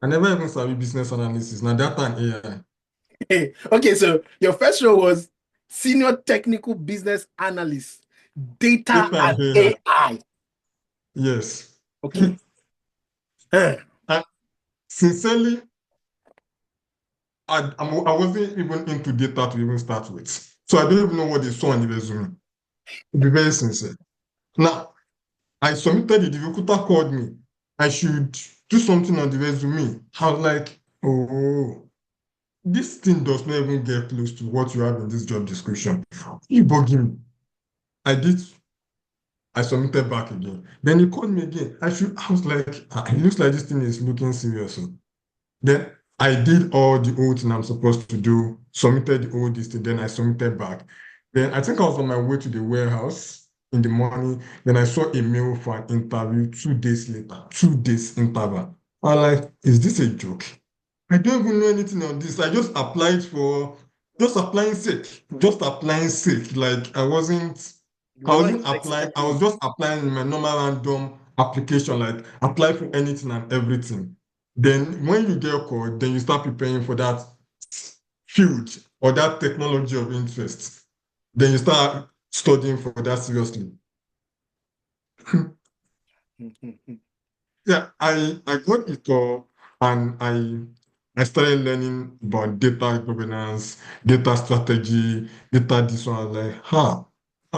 I never even studied business analysis, now data and AI. Okay, so your first role was senior technical business analyst, data Data and and AI. AI. Yes. Okay. And sincerely, I wasn't even into data to even start with. So I don't even know what they saw on the resume. To be very sincere. Now, I submitted it, the recruiter called me. I should do something on the resume. I was like, oh, this thing does not even get close to what you have in this job description. You bugging me. I did, I submitted back again. Then he called me again. I was like, it looks like this thing is looking serious. Oh." Then I did all the old thing I'm supposed to do, submitted the old list, then I submitted back. Then I think I was on my way to the warehouse in the morning. Then I saw a mail for an interview 2 days later, 2 days interval. I'm like, is this a joke? I don't even know anything on this. I just applied for just applying sake. Just applying sake. Like You I were not wasn't even applying, I expecting was just applying in my normal random application, like apply for anything and everything. Then when you get called, then you start preparing for that field or that technology of interest. Then you start studying for that seriously. it. Yeah, I got it all and I started learning about data governance, data strategy, data this one. I was like, how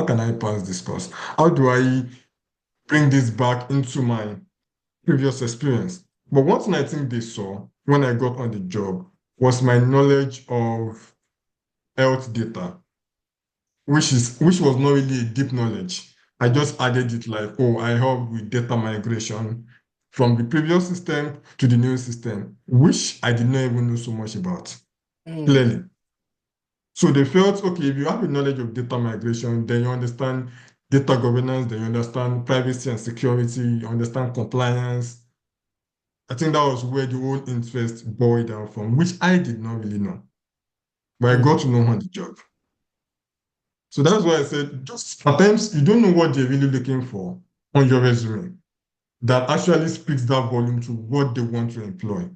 can I pass this course? How do I bring this back into my previous experience? But one thing I think they saw when I got on the job was my knowledge of health data, which was not really a deep knowledge. I just added it like, oh, I help with data migration from the previous system to the new system, which I did not even know so much about, Mm, clearly. So they felt, okay, if you have a knowledge of data migration, then you understand data governance, then you understand privacy and security, you understand compliance. I think that was where the whole interest boiled down from, which I did not really know, but I mm. got to know on the job. So that's why I said, just at times you don't know what they're really looking for on your resume that actually speaks that volume to what they want to employ.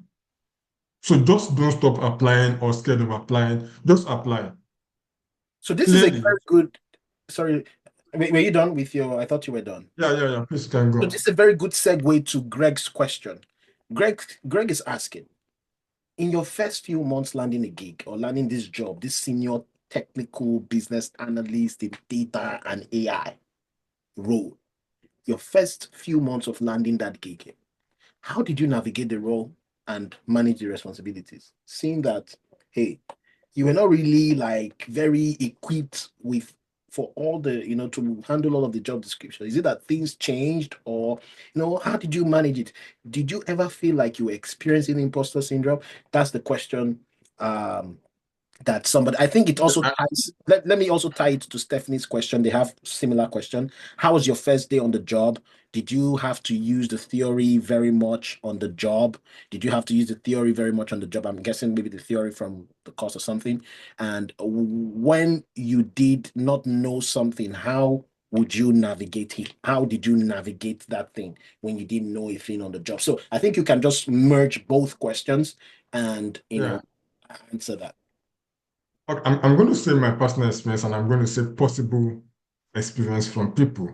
So just don't stop applying or scared of applying. Just apply. So this is a Clearly, very good. Sorry, were you done with your? I thought you were done. yeah. Please you can So go. this is a very good segue to Greg's question. Greg is asking, in your first few months landing a gig or landing this job, this senior technical business analyst in data and AI role, your first few months of landing that gig, how did you navigate the role and manage the responsibilities? Seeing that, hey, you were not really like very equipped with for all the to handle all of the job description. Is it that things changed, or how did you manage it? Did you ever feel like you were experiencing imposter syndrome? That's the question. That somebody, I think it also I, ties, let me also tie it to Stephanie's question. They have similar question. How was your first day on the job? Did you have to use the theory very much on the job? Did you have to use the theory very much on the job? I'm guessing maybe the theory from the course or something. And when you did not know something, how would you navigate it? How did you navigate that thing when you didn't know a thing on the job? So I think you can just merge both questions and yeah. answer that. Okay, I'm going to say my personal experience and I'm going to say possible experience from people.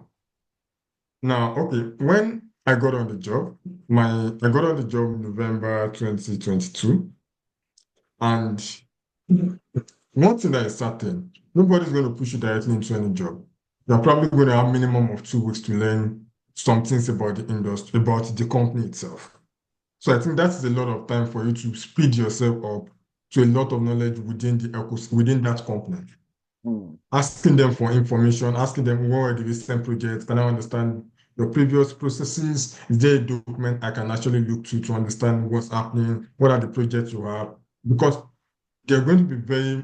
Now, okay, when I got on the job, I got on the job in November 2022, and one thing that is certain, nobody's going to push you directly into any job. You're probably going to have minimum of 2 weeks to learn some things about the industry, about the company itself. So I think that's a lot of time for you to speed yourself up to a lot of knowledge within within that company. Mm. Asking them for information, asking them what are the recent projects, can I understand your previous processes? Is there a document I can actually look to understand what's happening? What are the projects you have? Because they're going to be very,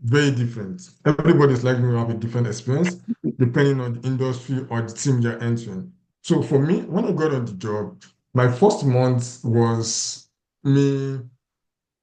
very different. Everybody's likely to have a different experience depending on the industry or the team you're entering. So for me, when I got on the job, my first month was me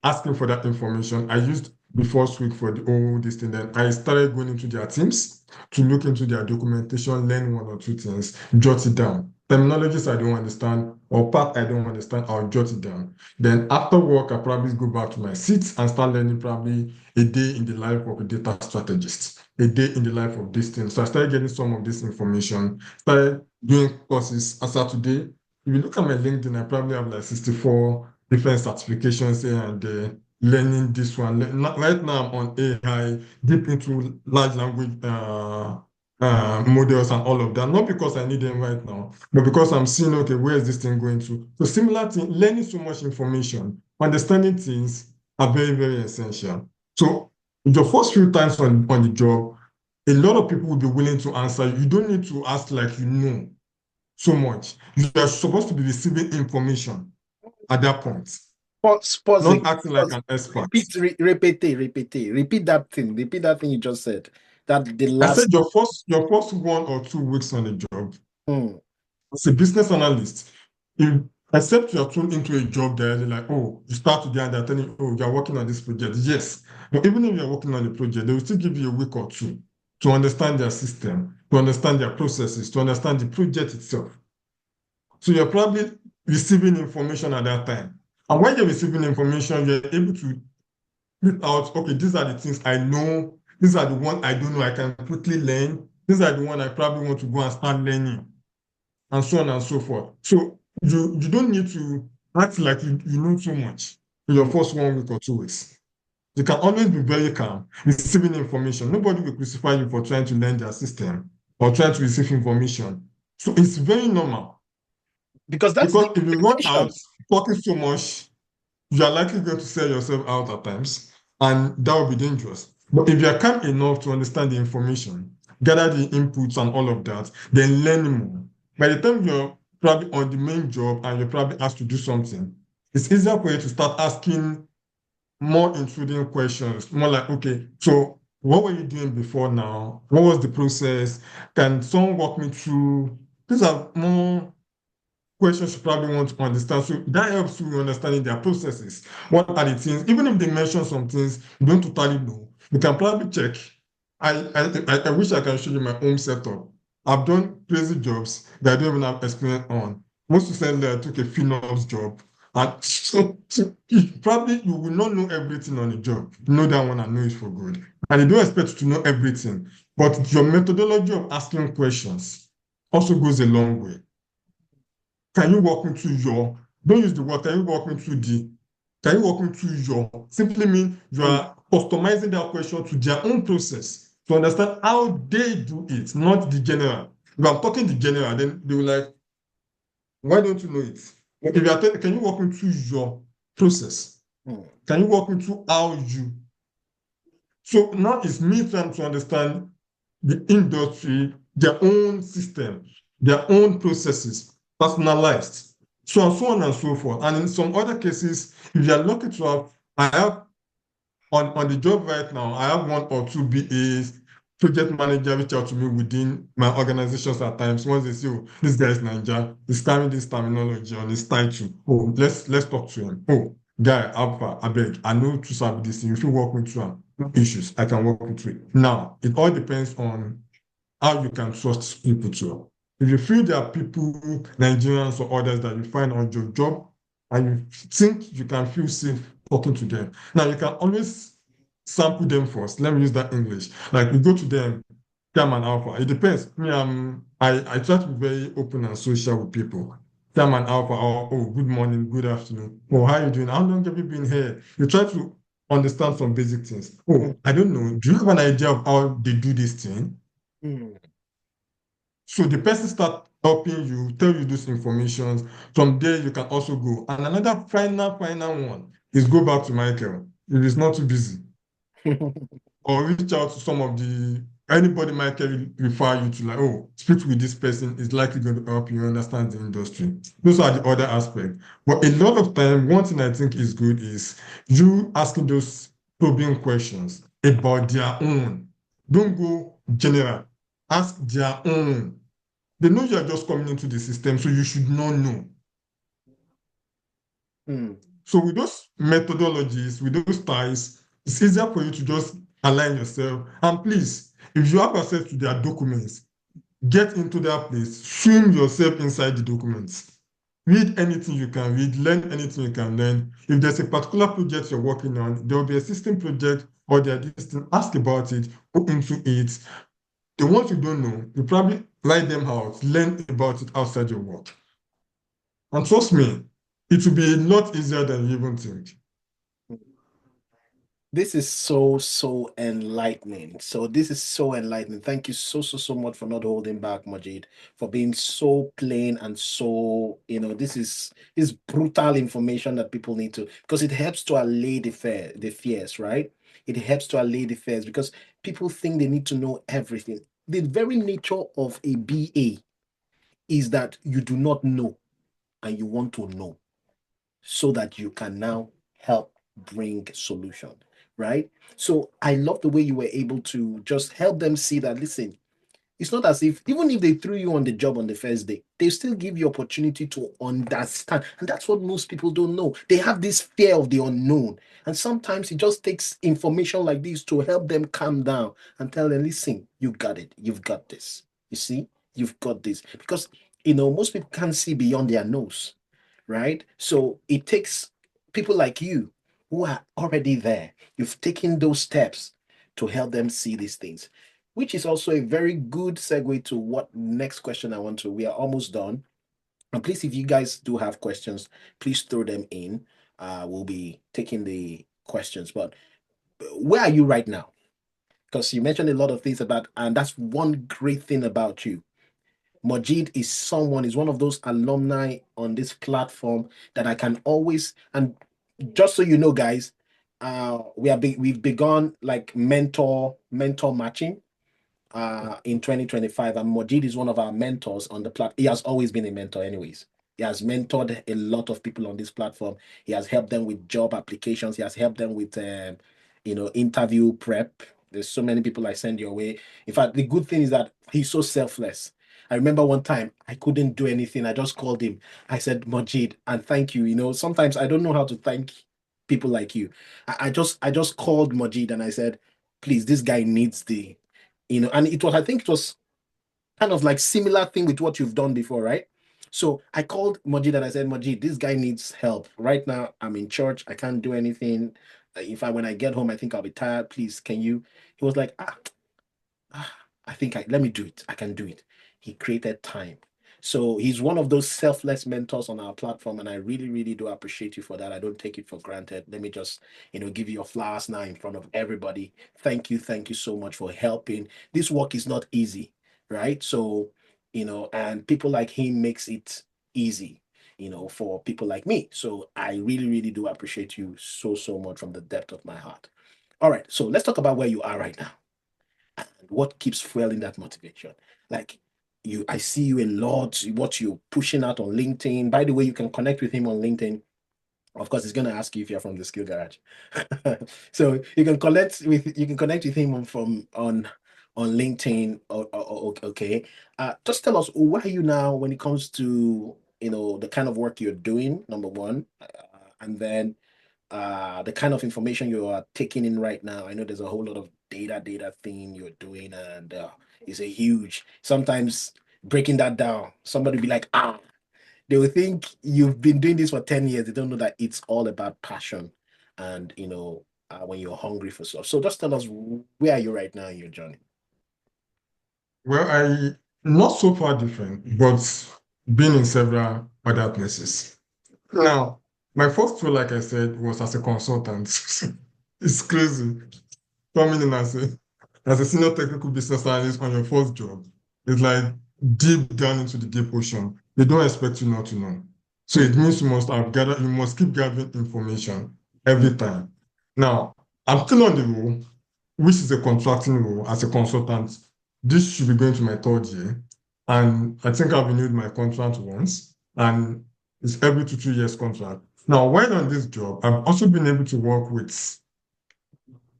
asking for that information. I used the first week for the whole this thing. Then I started going into their teams to look into their documentation, learn one or two things, jot it down. Terminologies I don't understand or part I don't understand, I'll jot it down. Then after work, I probably go back to my seats and start learning probably a day in the life of a data strategist, a day in the life of this thing. So I started getting some of this information, started doing courses. As of today, if you look at my LinkedIn, I probably have like 64 different certifications here and there, learning this one. Right now, I'm on AI, deep into large language models and all of that. Not because I need them right now, but because I'm seeing, okay, where is this thing going to? So similar thing, learning so much information, understanding things are very, very essential. So your first few times on the job, a lot of people will be willing to answer. You don't need to ask like you know so much. You are supposed to be receiving information at that point, Pause not again. acting like Pause. an expert. Repeat that thing. Repeat that thing you just said. That the I last. said your first 1 or 2 weeks on the job Hmm. as a business analyst, if except you are thrown into a job there, they're like, oh, you start today and they're telling you, oh, you're working on this project. Yes. But even if you're working on the project, they will still give you a week or two to understand their system, to understand their processes, to understand the project itself. So you're probably receiving information at that time. And when you're receiving information, you're able to split out, okay, these are the things I know, these are the ones I don't know, I can quickly learn, these are the ones I probably want to go and start learning, and so on and so forth. So you don't need to act like you know so much in your Hmm. first 1 week or 2 weeks. You can always be very calm, receiving information. Nobody will crucify you for trying to learn their system or trying to receive information. So it's very normal Because that's the because if you run out expectation. talking so much, you are likely going to sell yourself out at times, and that will be dangerous. But if you are calm enough to understand the information, gather the inputs and all of that, then learn more. By the time you're probably on the main job and you're probably asked to do something, it's easier for you to start asking more intruding questions, more like, okay, so what were you doing before now? What was the process? Can someone walk me through? These are more questions you probably want to understand. So that helps you understanding their processes. What are the things? Even if they mention some things you don't totally know, you can probably check. I wish I can show you my own setup. I've done crazy jobs that I don't even have experience on. Most recently, I took a FinOps job. And so you will not know everything on the job. You know that one and know it for good. And they don't expect you to know everything. But your methodology of asking questions also goes a long way. Can you walk me through your, don't use the word, can you walk me through can you walk me through your, simply mean you Mm, are customizing that question to their own process to understand how they do it, not the general. If I'm talking the general, then they will like, why don't you know it? If you are can you walk me through your process? mm, Can you walk me through how you? So now it's me trying to understand the industry, their own system, their own processes, personalized, so on and so forth. And in some other cases, if you are lucky to have, I have on the job right now, I have one or two BAs, project manager reach out to me within my organizations at times. Once they say, oh, this guy is Ninja, he's carrying this terminology on his title. Oh, let's talk to him. Oh, guy, Alpha, I beg, I know to solve this thing. If you walk me through issues, I can walk you through it. Now, it all depends on how you can trust people to. If you feel there are people, Nigerians or others that you find on your job and you think you can feel safe talking to them. Now you can always sample them first. Let me use that English. Like you go to them, come and alpha. It depends. Me, I try to be very open and social with people. Come and alpha or oh, good morning, good afternoon. Oh, how you doing? How long have you been here? You try to understand some basic things. mm, Oh, I don't know. Do you have an idea of how they do this thing? mm, So the person start helping you, tell you those informations. From there, you can also go. And another final one is go back to Michael if he's not too busy, or reach out to some of the anybody Michael will refer you to, like, oh, speak with this person is likely going to help you understand the industry. Those are the other aspects. But a lot of time, one thing I think is good is you asking those probing questions about their own. Don't go general. Ask their own. They know you are just coming into the system, so you should not know. mm, So with those methodologies, with those ties, it's easier for you to just align yourself. And please, if you have access to their documents, get into that place, swim yourself inside the documents. Read anything you can read, learn anything you can learn. If there's a particular project you're working on, there will be a system project or there this thing, ask about it, go into it. The ones you don't know, you probably write them out, learn about it outside your work. And trust me, it will be a lot easier than you even think. This is so enlightening. So this is so enlightening. Thank you so much for not holding back, Mojeed, for being so plain and so, this brutal information that people need to, because it helps to allay the fears, right? It helps to allay the fears because people think they need to know everything. The very nature of a BA is that you do not know and you want to know so that you can now help bring solution, right? So I love the way you were able to just help them see that, listen, it's not as if, even if they threw you on the job on the first day, they still give you opportunity to understand. And that's what most people don't know. They have this fear of the unknown. And sometimes it just takes information like this to help them calm down and tell them, listen, you got it. You've got this. You see, you've got this. Because, most people can't see beyond their nose, right? So it takes people like you who are already there. You've taken those steps to help them see these things, which is also a very good segue to what next question I want to. We are almost done. And please, if you guys do have questions, please throw them in. We'll be taking the questions. But where are you right now? Because you mentioned a lot of things about, and that's one great thing about you. Mojeed is one of those alumni on this platform that I can always, and just so you know, guys, we've begun like mentor matching in 2025, and Mojeed is one of our mentors on the platform. He has always been a mentor, anyways. He has mentored a lot of people on this platform. He has helped them with job applications. He has helped them with, interview prep. There's so many people I send your way. In fact, the good thing is that he's so selfless. I remember one time I couldn't do anything. I just called him. I said, Mojeed, and thank you. Sometimes I don't know how to thank people like you. I just called Mojeed and I said, please, this guy needs and I think it was kind of like similar thing with what you've done before, right? So I called Mojeed and I said, Mojeed, this guy needs help. Right now, I'm in church. I can't do anything. When I get home, I think I'll be tired. Please, can you? He was like, I think let me do it. I can do it. He created time. So he's one of those selfless mentors on our platform, and I really, really do appreciate you for that. I don't take it for granted. Let me just, give you your flowers now in front of everybody. Thank you so much for helping. This work is not easy, right? So, and people like him makes it easy, for people like me. So I really, really do appreciate you so, so much from the depth of my heart. All right, so let's talk about where you are right now and what keeps fueling that motivation. Like I see you a lot, what you're pushing out on LinkedIn. By the way, you can connect with him on LinkedIn. Of course, he's gonna ask you if you're from the Skill Garage. So you can connect with him on LinkedIn. Okay. Just tell us where are you now when it comes to the kind of work you're doing, number one, and then the kind of information you are taking in right now. I know there's a whole lot of data thing you're doing, and it's a huge. Sometimes breaking that down, somebody will be like, they will think you've been doing this for 10 years. They don't know that it's all about passion and, when you're hungry for stuff. So just tell us, where are you right now in your journey? Well, I not so far different, but been in several other places. Now, my first role, like I said, was as a consultant. It's crazy. Coming in as a senior technical business analyst on your first job, it's like deep down into the deep ocean. They don't expect you not to know. So it Mm, means you must keep gathering information mm, every time. Now, I'm still on the role, which is a contracting role as a consultant. This should be going to my third year. And I think I've renewed my contract once, and it's every 2 3 years contract. Now, while on this job, I've also been able to work with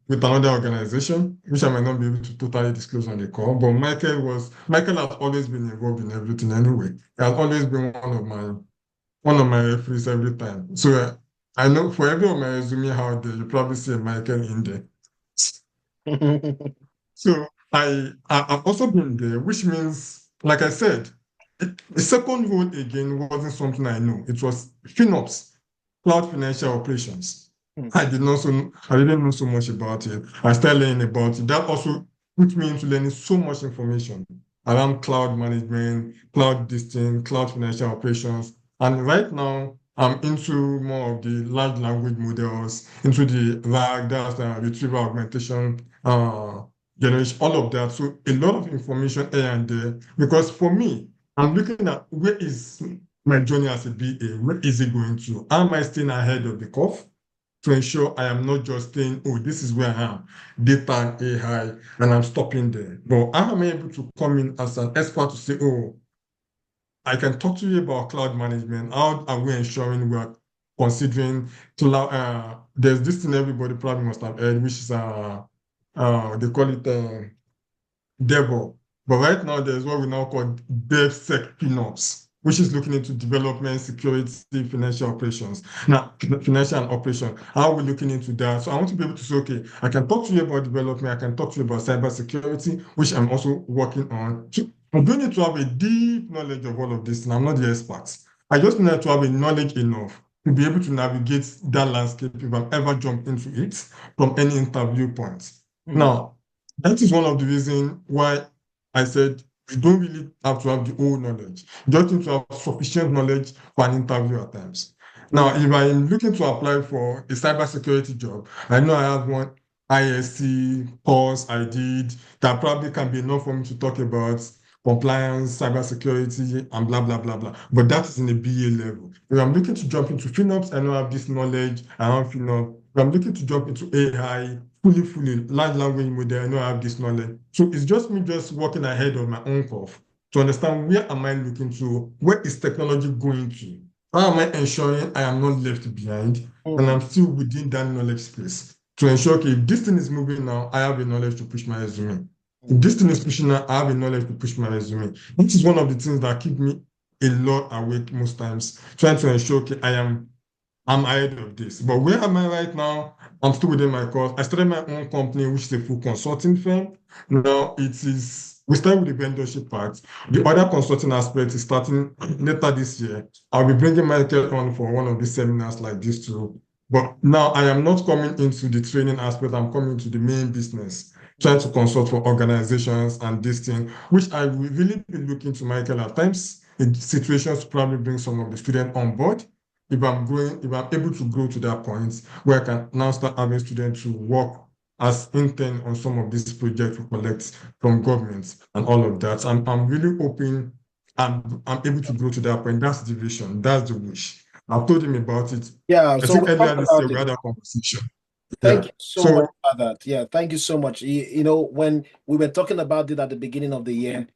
another organization, which I might not be able to totally disclose on the call. But Michael has always been involved in everything anyway. He has always been one of my referees every time. So I know for every of my resume out there, you probably see a Michael in there. mm. So I've also been there, which means, like I said, the second role again wasn't something I know. It was FinOps, Cloud Financial Operations. I didn't know so much about it. I started learning about it. That also put me into learning so much information around cloud management, cloud distinct, cloud financial operations. And right now, I'm into more of the large language models, into the RAG, that's retrieval augmentation, generation, all of that. So a lot of information here and there. Because for me, I'm looking at where is my journey as a BA, where is it going to? Am I staying ahead of the curve to ensure I am not just saying, oh, this is where I am, data and AI, and I'm stopping there. But how am I able to come in as an expert to say, oh, I can talk to you about cloud management. How are we ensuring we are considering cloud? There's this thing everybody probably must have heard, which is they call it DevOps. But right now, there's what we now call DevSecFinOps, which is looking into development, security, financial operations. Now, financial and operation, how are we looking into that? So I want to be able to say, okay, I can talk to you about development, I can talk to you about cybersecurity, which I'm also working on. So I don't need to have a deep knowledge of all of this, and I'm not the expert. I just need to have a knowledge enough to be able to navigate that landscape if I've ever jumped into it from any interview point. Mm, Now, that is one of the reasons why I said you don't really have to have the whole knowledge. You just need to have sufficient knowledge for an interview at times. Now, mm, if I'm looking to apply for a cybersecurity job, I know I have one ISC course I did that probably can be enough for me to talk about compliance, cybersecurity, and blah, blah, blah, blah. But that is in a BA level. If I'm looking to jump into FinOps, I know I have this knowledge around FinOps. If I'm looking to jump into AI, fully, large language model, I know I have this knowledge. So it's just me just walking ahead of my own curve to understand where am I looking to, where is technology going to? How am I ensuring I am not left behind and Mm, I'm still within that knowledge space to ensure, okay, if this thing is moving now, I have the knowledge to push my resume. If mm, this thing is pushing now, I have the knowledge to push my resume. This is one of the things that keep me a lot awake most times, trying to ensure, okay, I'm ahead of this. But where am I right now? I'm still within my course. I started my own company, which is a full consulting firm. Now we start with the vendorship part. The other consulting aspect is starting later this year. I'll be bringing Michael on for one of these seminars like this too. But now I am not coming into the training aspect. I'm coming to the main business, trying mm. to consult for organizations and this thing, which I will really be looking to Michael at times in situations to probably bring some of the students on board if I'm able to grow to that point where I can now start having students to work as intern on some of these projects we collect from governments and all of that. I'm really hoping I'm able to grow to that point. That's the vision. That's the wish. I've told him about it. Yeah, I so think we earlier talked this year about we it. had a conversation. Thank Yeah. you so much So for that. Yeah, thank you so much. When we were talking about it at the beginning of the year,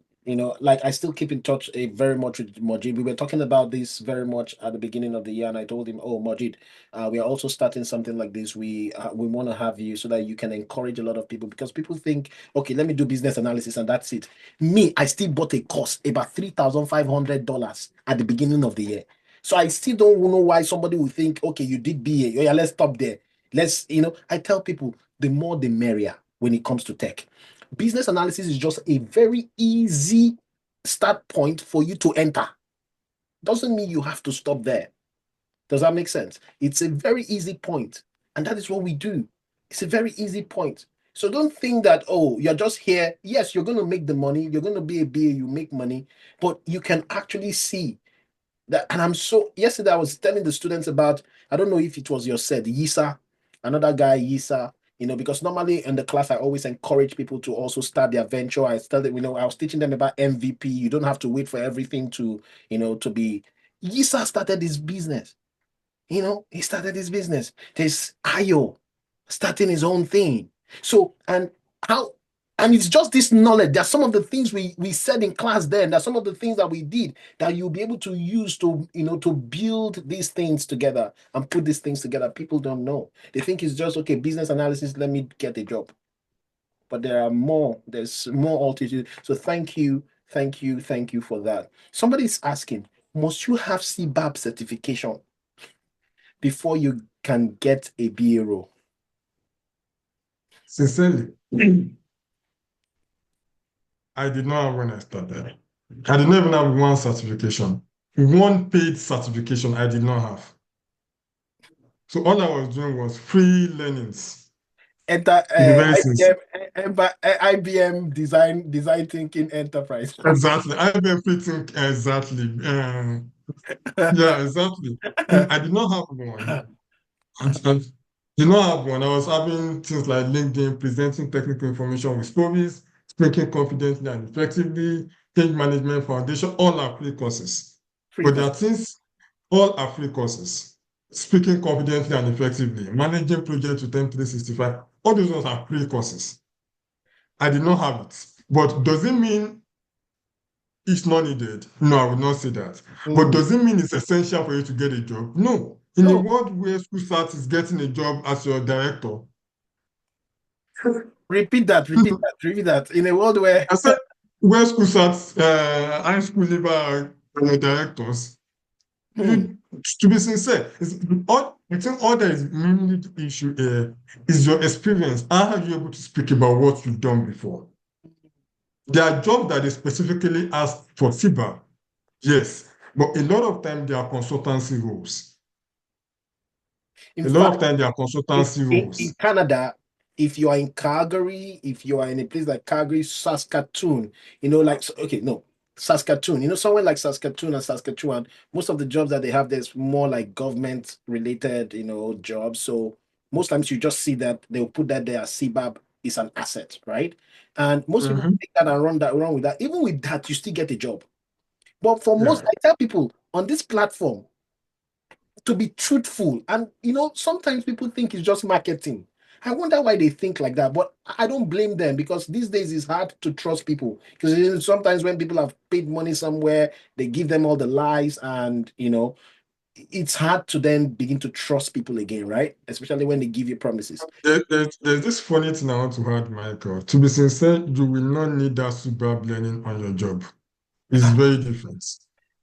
like I still keep in touch very much with Mojeed. We were talking about this very much at the beginning of the year, and I told him, "Oh, Mojeed, we are also starting something like this. We want to have you so that you can encourage a lot of people because people think, okay, let me do business analysis and that's it. Me, I still bought a course about $3,500 at the beginning of the year. So I still don't know why somebody would think, okay, you did BA. Oh, yeah, let's stop there. I tell people the more the merrier when it comes to tech. Business analysis is just a very easy start point for you to enter. Doesn't mean you have to stop there. Does that make sense? It's a very easy point, and that is what we do. It's a very easy point. So don't think that, oh, you're just here. Yes, you're going to make the money. You're going to be a BA, you make money, but you can actually see that. And yesterday I was telling the students about, I don't know if it was your said Yisa, another guy Yisa, because normally in the class I always encourage people to also start their venture. I started, I was teaching them about MVP. You don't have to wait for everything to be. Yisa started his business. He started his business. There's Ayo starting his own thing. So, how, and it's just this knowledge. There's some of the things we said in class then. There's some of the things that we did that you'll be able to use to build these things together and put these things together. People don't know. They think it's just okay, business analysis, let me get a job. But there's more altitude. So thank you, thank you, thank you for that. Somebody's asking, must you have CBAP certification before you can get a BA role? sincerely, I did not have when I started. I did not even have one certification. One paid certification I did not have. So all I was doing was free learnings, Enter to be very sincere. IBM design thinking enterprise. Exactly. I've been fitting exactly. Yeah, exactly. I did not have one. I did not have one. I was having things like LinkedIn, presenting technical information with stories, speaking confidently and effectively, change management foundation, all are free courses. Free But there course. are things, all are free courses. Speaking confidently and effectively, managing projects with M365, all those ones are free courses. I did not have it. But does it mean it's not needed? No, I would not say that. But Mm. does it mean it's essential for you to get a job? No. In a No, world where school starts is getting a job as your director, repeat that. In a world where I said where school starts, high school level directors, hmm, you, to be sincere, I think all that is mainly the issue here is your experience. How are you able to speak about what you've done before? There are jobs that they specifically ask for feedback. Yes, but a lot of time they are consultancy roles. in A lot of fact, time they are consultancy in roles. Canada, if you are in Calgary, if you are in a place like Calgary, Saskatoon, okay, no, Saskatoon, somewhere like Saskatoon and Saskatchewan, most of the jobs that they have there's more like government related, jobs. So most times you just see that they'll put that there as CBAB is an asset, right? And most people Mm-hmm. take that and run with that. Even with that, you still get a job. But for most, Yeah. I tell people on this platform to be truthful. And sometimes people think it's just marketing. I wonder why they think like that, but I don't blame them because these days it's hard to trust people. Because sometimes when people have paid money somewhere, they give them all the lies, and it's hard to then begin to trust people again, right? Especially when they give you promises. There's this funny thing I want to add, Michael. To be sincere, you will not need that super learning on your job. It's very different.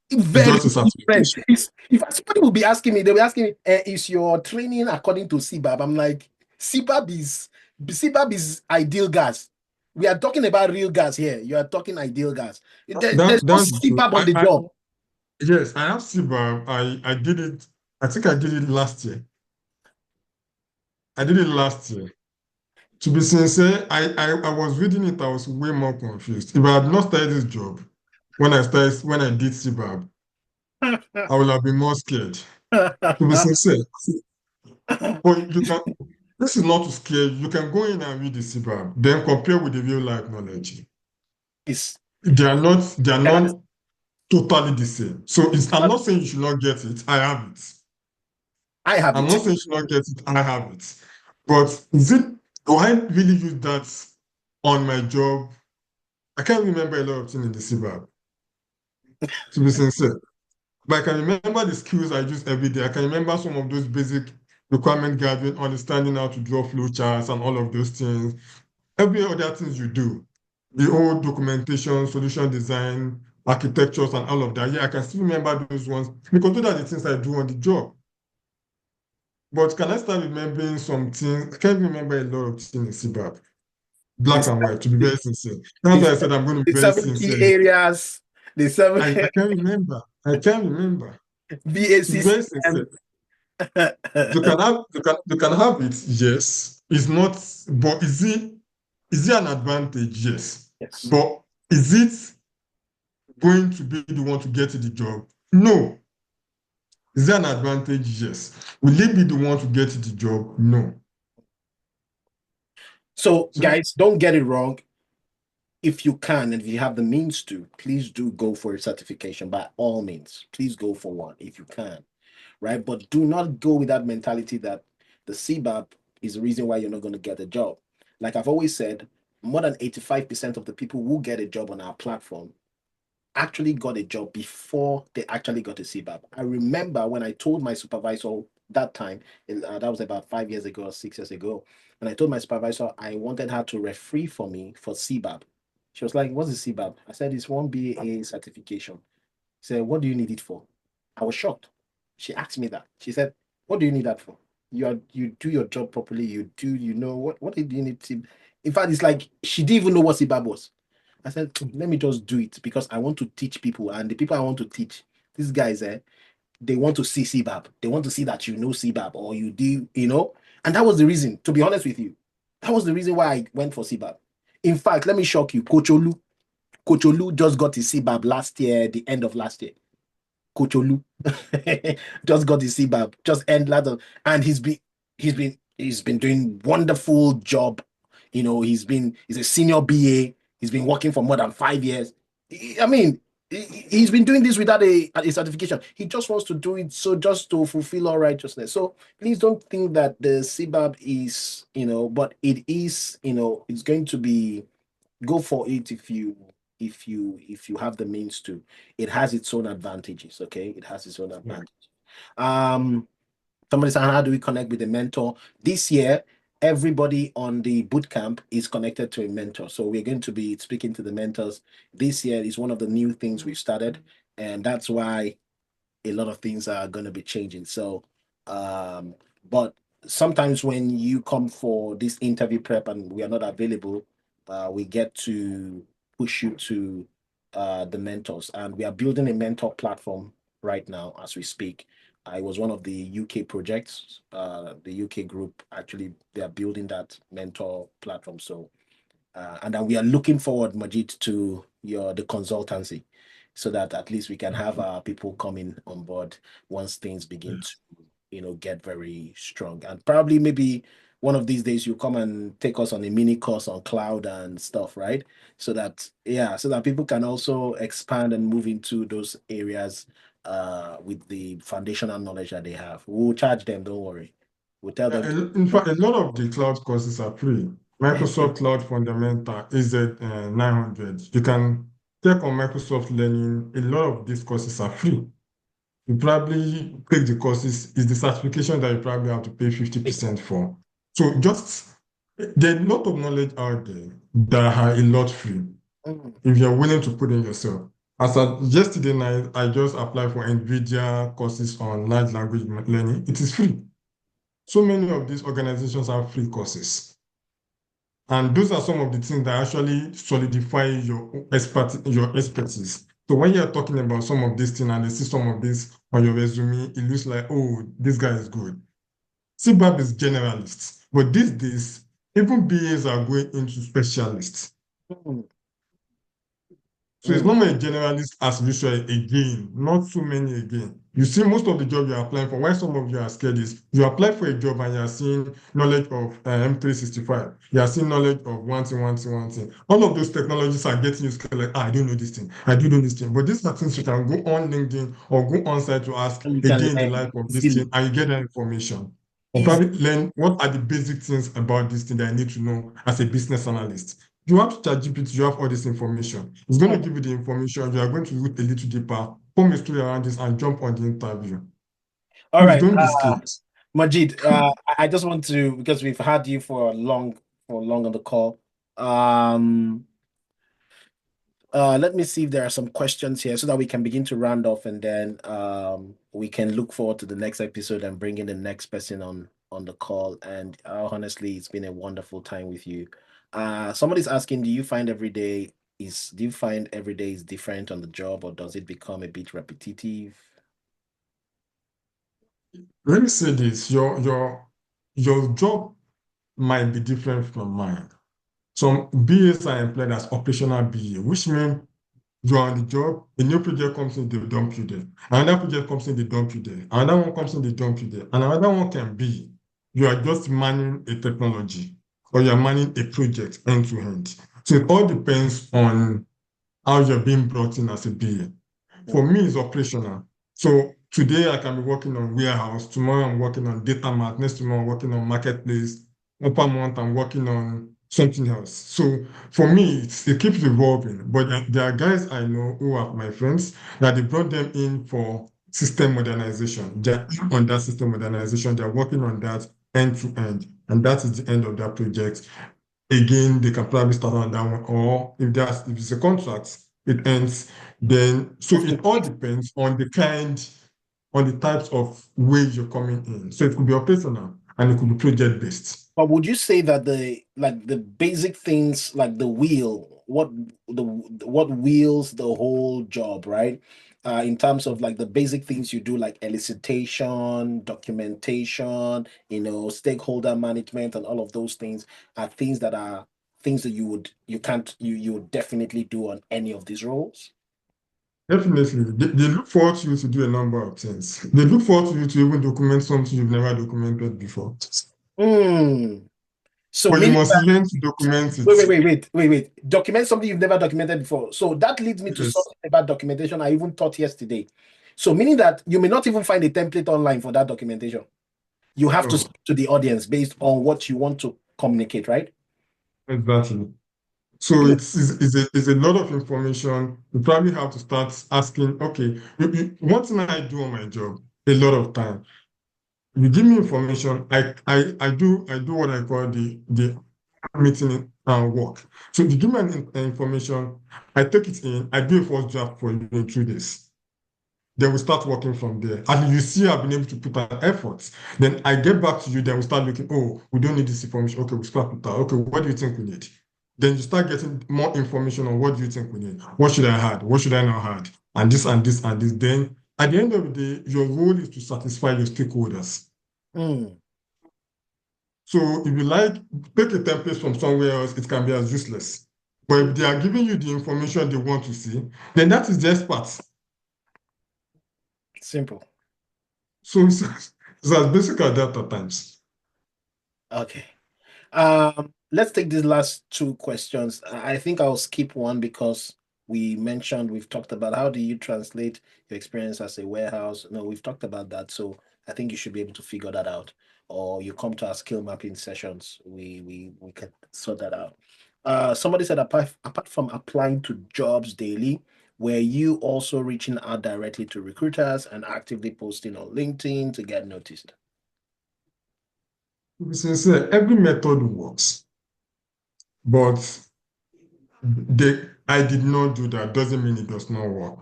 It's Very just a different. certification. If somebody will be asking me, they'll be asking me, is your training according to CBAB? I'm like, CBAB is ideal gas. We are talking about real gas here. You are talking ideal gas. There's no That's the truth. CBAB on the job. Yes, I have CBAR. I did it. I think I did it last year. I did it last year. To be sincere, I was reading it. I was way more confused. If I had not started this job when I did CBAR, I would have been more scared. To be sincere, but you can. This is not to scare you. You can go in and read the CBAR, then compare with the real life knowledge. It's, They are and not totally the same. So I'm not saying you should not get it. I have it. I have I'm it. not saying you should not get it. I have it. But do I really use that on my job? I can't remember a lot of things in the CBAR, to be sincere. But I can remember the skills I use every day. I can remember some of those basic requirement gathering, understanding how to draw flow charts and all of those things. Every other things you do, the whole documentation, solution design, architectures, and all of that. Yeah, I can still remember those ones because those are the things I do on the job. But can I start remembering some things? I can't remember a lot of things in CBAP, black This, and white, to be very sincere. That's the, why I said I'm going to be the very seven sincere key here. areas, the seven I can't remember. I can't remember. To be very sincere, BACCM. you can have it, yes. It's not, but is it an advantage? Yes. Yes. But is it going to be the one to get you the job? No. Is there an advantage? Yes. Will it be the one to get you the job? No. So, So guys, don't get it wrong. If you can and if you have the means to, please do go for a certification by all means. Please go for one if you can, right? But do not go with that mentality that the CBAP is the reason why you're not going to get a job. Like I've always said, more than 85% of the people who get a job on our platform actually got a job before they actually got a CBAP. I remember when I told my supervisor that time, that was about 5 years ago or 6 years ago, and I told my supervisor I wanted her to referee for me for CBAP. She was like, "What's the CBAP?" I said, "It's one BA certification." She said, "What do you need it for?" I was shocked. She asked me that. She said, "What do you need that for? You do your job properly. What do you need to?" In fact, it's like she didn't even know what CBAP was. I said, let me just do it because I want to teach people, and the people I want to teach, these guys, they want to see CBAP. They want to see that you know CBAP or you do, And that was the reason, to be honest with you. That was the reason why I went for CBAP. In fact, let me shock you. Coach Olu just got his CBAP last year, the end of last year. Coach Olu just got his CBAP, just end last of, and he's been doing wonderful job. He's a senior BA. He's been working for more than 5 years. I mean, he's been doing this without a certification. He just wants to do it so just to fulfill all righteousness. So please don't think that the CBAP is, but it is, it's going to be go for it if you have the means to. It has its own advantages. Okay, it has its own yeah. advantage. um Somebody said, how do we connect with a mentor this year? Everybody on the bootcamp is connected to a mentor, so we're going to be speaking to the mentors this year. Is one of the new things we've started, and that's why a lot of things are going to be changing. So, but sometimes when you come for this interview prep and we are not available, we get to push you to the mentors, and we are building a mentor platform right now as we speak. I was one of the UK projects. The UK group actually they are building that mentor platform. So and then we are looking forward, Mojeed, to the consultancy, so that at least we can have our people coming on board once things begin to, get very strong. And probably maybe one of these days you come and take us on a mini course on cloud and stuff, right? So that yeah, so that people can also expand and move into those areas with the foundational knowledge that they have. We'll charge them, don't worry. We'll tell them to In fact, a lot of the cloud courses are free. Microsoft Cloud Fundamental is at 900. You can take on Microsoft Learning. A lot of these courses are free. You probably take the courses, is the certification that you probably have to pay 50% for. So just, there's a lot of knowledge out there that are a lot free Mm, if you're willing to put in yourself. As of yesterday night, I just applied for NVIDIA courses on large language learning. It is free. So many of these organizations have free courses. And those are some of the things that actually solidify your expertise. So when you're talking about some of these things and they see some of this on your resume, it looks like, oh, this guy is good. CBAB is generalist. But these days, even BAs are going into specialists. mm, So it's mm. not a generalist as usual again, not so many again. You see, most of the job you're applying for, why some of you are scared is you apply for a job and you're seeing knowledge of M365. You're seeing knowledge of one thing, one thing, one thing. All of those technologies are getting you scared, like, I don't know this thing. I do know this thing. But these are things you can go on LinkedIn or go on site to ask And you a can day in the learn life of this thing, easily. and you get that information. Or Easy. probably learn what are the basic things about this thing that I need to know as a business analyst. You have to ChatGPT, you have all this information. It's going to Mm. give you the information. You are going to look a little deeper, form a story around this, and jump on the interview. All Please right. don't be scared. Majid, I just want to because we've had you for long on the call. Um, let me see if there are some questions here so that we can begin to round off and then we can look forward to the next episode and bring in the next person on the call. And honestly, it's been a wonderful time with you. Somebody's asking, do you find every day is different on the job or does it become a bit repetitive? Let me say this: your job might be different from mine. Some BAs are employed as operational BA, which means you are on the job, a new project comes in, they dump you there. Another project comes in, they dump you there. Another one comes in, they dump you there. And another one can be you are just managing a technology or you are managing a project end to end. So it all depends on how you're being brought in as a BA. For Mm. me, it's operational. So today I can be working on warehouse. Tomorrow I'm working on data mart. Next tomorrow I'm working on marketplace. Upper month I'm working on something else. So for me, it keeps evolving. But there are guys I know who are my friends that they brought them in for system modernization. They're on that system modernization. They're working on that end to end. And that is the end of that project. Again, they can probably start on that one. Or if it's a contract, it ends. Then so Move to it all depends on on the types of ways you're coming in. So it could be operational and it could be project based. But would you say that the basic things like the wheel, what wheels the whole job, right? In terms of like the basic things you do, like elicitation, documentation, stakeholder management, and all of those things are things that you would definitely do on any of these roles. Definitely, they look forward to you to do a number of things. They look forward to you to even document something you've never documented before. Hmm. So But you meaning must learn to document it. wait. Document something you've never documented before. So that leads me to Yes. something about documentation I even taught yesterday. So meaning that you may not even find a template online for that documentation. You have to No, speak to the audience based on what you want to communicate, right? exactly. So Hmm. it's a lot of information. You probably have to start asking, okay, one thing I do on my job a lot of time, you give me information, I do what I call the meeting and work. So you give me information, I take it in, I do a first draft for you in 2 days. Then we start working from there. And you see I've been able to put an effort. Then I get back to you, then we start looking, oh, we don't need this information. Okay, we start with that. Okay, what do you think we need? Then you start getting more information on what do you think we need? What should I add? What should I not add? And this and this and this. Then at the end of the day, your role is to satisfy your stakeholders. Hmm. So if you like, take a template from somewhere else, it can be as useless. But Hmm. if they are giving you the information they want to see, then that is the expert. Simple. So it's as basic as that at times. Okay. Let's take these last two questions. I think I'll skip one because we've talked about how do you translate your experience as a warehouse. No, we've talked about that. So I think you should be able to figure that out. Or you come to our skill mapping sessions. We can sort that out. Somebody said apart from applying to jobs daily, were you also reaching out directly to recruiters and actively posting on LinkedIn to get noticed? To be sincere, every method works, but I did not do that. Doesn't mean it does not work.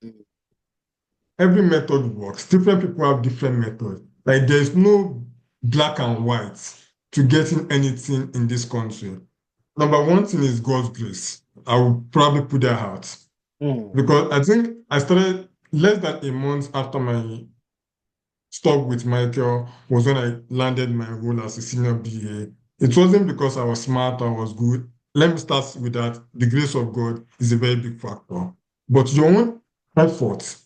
Mm, Every method works. Different people have different methods. Like there's no black and white to getting anything in this country. Number one thing is God's grace. I will probably put that out mm, because I think I started less than a month after my stop with Michael was when I landed my role as a senior BA. It wasn't because I was smart or I was good. Let me start with that. The grace of God is a very big factor. But your own effort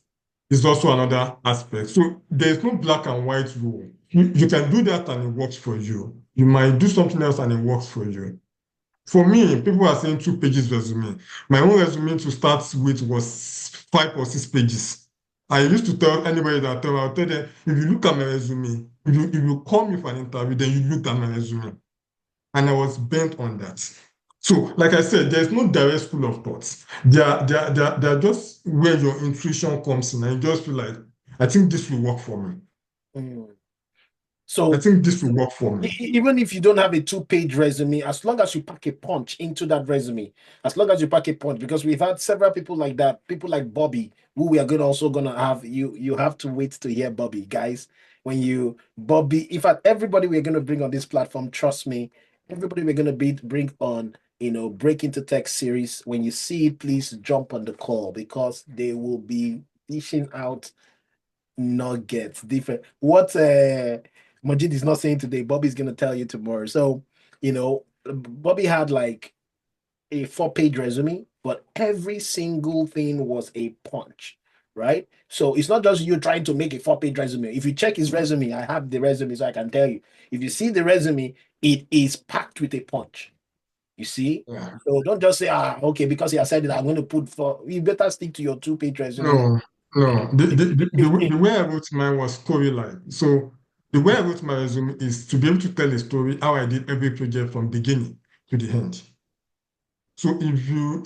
is also another aspect. So there's no black and white rule. You can do that and it works for you. You might do something else and it works for you. For me, people are saying 2 pages resume. My own resume to start with was 5 or 6 pages. I used to tell anybody that I'll tell them, if you look at my resume, if you call me for an interview, then you look at my resume. And I was bent on that. So, like I said, there's no direct school of thoughts. They are just where your intuition comes in, and you just feel like, I think this will work for me. mm. I So think this will work for me. even if you don't have a two-page resume, as long as you pack a punch into that resume, as long as you pack a punch, because we've had several people like that, people like Bobby, who we are going also gonna have. You have to wait to hear Bobby, guys. When you Bobby, in fact, everybody we're gonna bring on this platform, trust me, everybody we're gonna bring on, break into tech series. When you see it, please jump on the call because they will be dishing out nuggets, different. What Mojeed is not saying today, Bobby's gonna tell you tomorrow. So, Bobby had like a four-page resume, but every single thing was a punch, right? So it's not just you trying to make a four-page resume. If you check his resume, I have the resume, so I can tell you. If you see the resume, it is packed with a punch. You see? Yeah. So don't just say, okay, because he has said it, I'm going to put for you better stick to your two-page resume. No, no. The way I wrote mine was storyline. So the way I wrote my resume is to be able to tell a story how I did every project from beginning to the end. So if you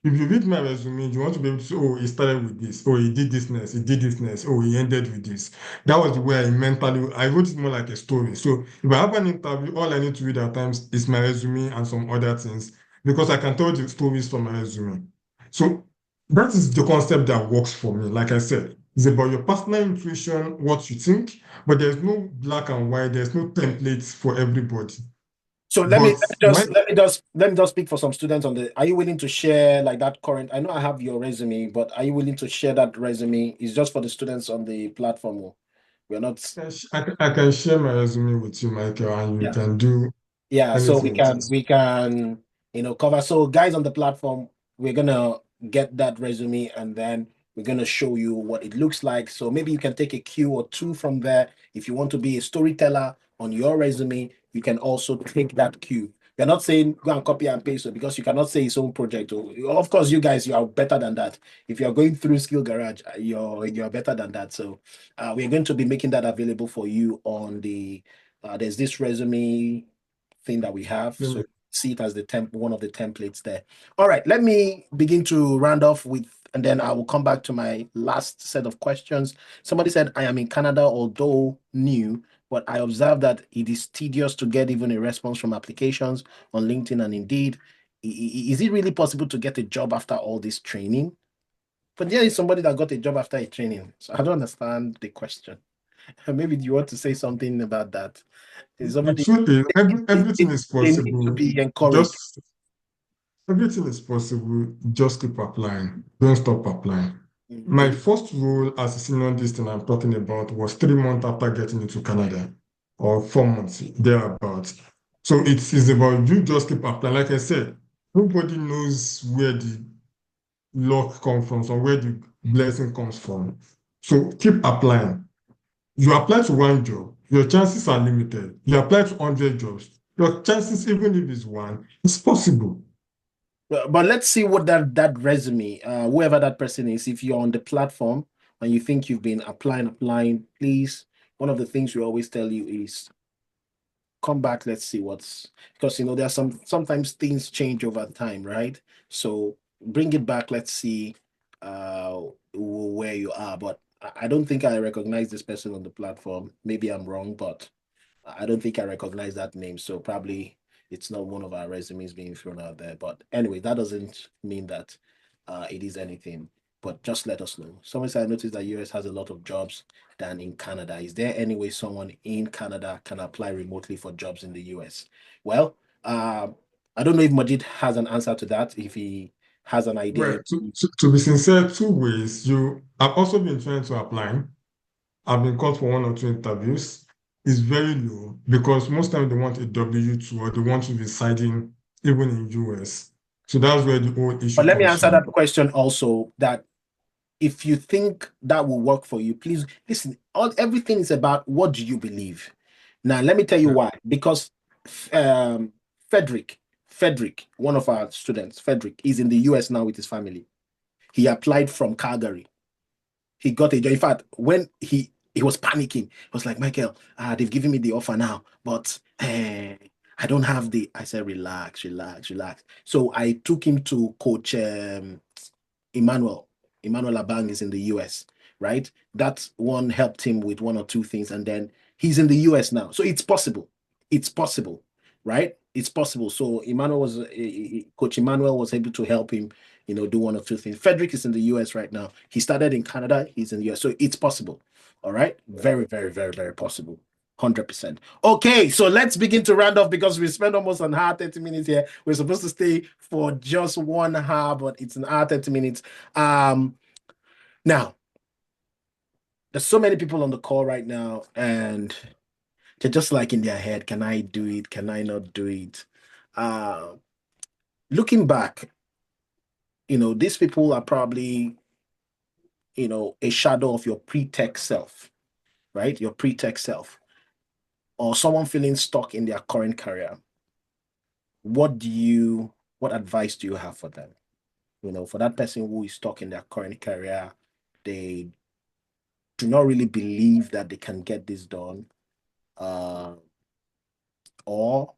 read my resume, you want to be able to say, oh, he started with this, oh, he did this next, he did this next, oh, he ended with this. That was the way I wrote it more like a story. So if I have an interview, all I need to read at times is my resume and some other things because I can tell the stories from my resume. So that is the concept that works for me. Like I said, it's about your personal intuition, what you think, but there's no black and white, there's no templates for everybody. So But my let me just speak for some students on the. Are you willing to share like that current? I know I have your resume, but are you willing to share that resume? It's just for the students on the platform. Oh. We're not. I can share my resume with you, Michael, and you Yeah. can do Yeah, so we anything with can it. we can cover. So guys on the platform, we're gonna get that resume and then we're gonna show you what it looks like. So maybe you can take a cue or two from there. If you want to be a storyteller on your resume, you can also take that cue. We're not saying go and copy and paste because you cannot say its own project. Of course, you guys, you are better than that. If you're going through Skill Garage, you're better than that. So we're going to be making that available for you on the there's this resume thing that we have. Let me- So see it as one of the templates there. All right, let me begin to round off with, and then I will come back to my last set of questions. Somebody said, I am in Canada, although new, but I observe that it is tedious to get even a response from applications on LinkedIn and Indeed. Is it really possible to get a job after all this training? But there is somebody that got a job after a training. So I don't understand the question. Maybe you want to say something about that. Is The somebody truth is, everything is they need to possible. be encouraged. Just everything is possible. Just keep applying. Don't stop applying. My Mhm. first role as a senior this thing I'm talking about was 3 months after getting into Canada, or 4 months thereabouts. So it's about you just keep applying. Like I said, nobody knows where the luck comes from, so where the blessing comes from. So keep applying. You apply to one job, your chances are limited. You apply to 100 jobs, your chances, even if it's one, it's possible. But let's see what that resume, whoever that person is, if you're on the platform and you think you've been applying, please. One of the things we always tell you is come back, let's see what's because there are sometimes things change over time, right? So bring it back, let's see where you are. But I don't think I recognize this person on the platform. Maybe I'm wrong, but I don't think I recognize that name. So probably it's not one of our resumes being thrown out there. But anyway, that doesn't mean that it is anything. But just let us know. Someone said I noticed that US has a lot of jobs than in Canada. Is there any way someone in Canada can apply remotely for jobs in the US? Well, I don't know if Mojeed has an answer to that. If he has an idea, Well, to be sincere, two ways. I've also been trying to apply. I've been called for one or two interviews. It's very low because most times they want a W-2 or they want to be residing even in US. So that's where the whole but issue let me comes answer from. that question also that if you think that will work for you, please listen. Everything is about what do you believe. Now, let me tell you Yeah. why. Because um, Frederick, Frederick, one of our students, Frederick, is in the US now with his family. He applied from Calgary. He got a job. In fact, when he was panicking, he was like, Michael, they've given me the offer now, but I don't have the. I said, relax, relax, relax. So I took him to Coach Emmanuel. Emmanuel Abang is in the US, right? That one helped him with one or two things, and then he's in the US now. So it's possible. It's possible, right? It's possible. So Coach Emmanuel was able to help him, do one or two things. Frederick is in the US right now. He started in Canada. He's in the US, so it's possible. All right, very, very, very, very possible. 100%. Okay, so let's begin to round off because we spent almost an hour, 30 minutes here. We're supposed to stay for just 1 hour, but it's an hour, 30 minutes. Now, there's so many people on the call right now, and they're just like in their head, can I do it? Can I not do it? Uh, Looking back, these people are probably, a shadow of your pre-tech self, right? Your pre-tech self, or someone feeling stuck in their current career. What advice do you have for them? For that person who is stuck in their current career, they do not really believe that they can get this done. Uh, or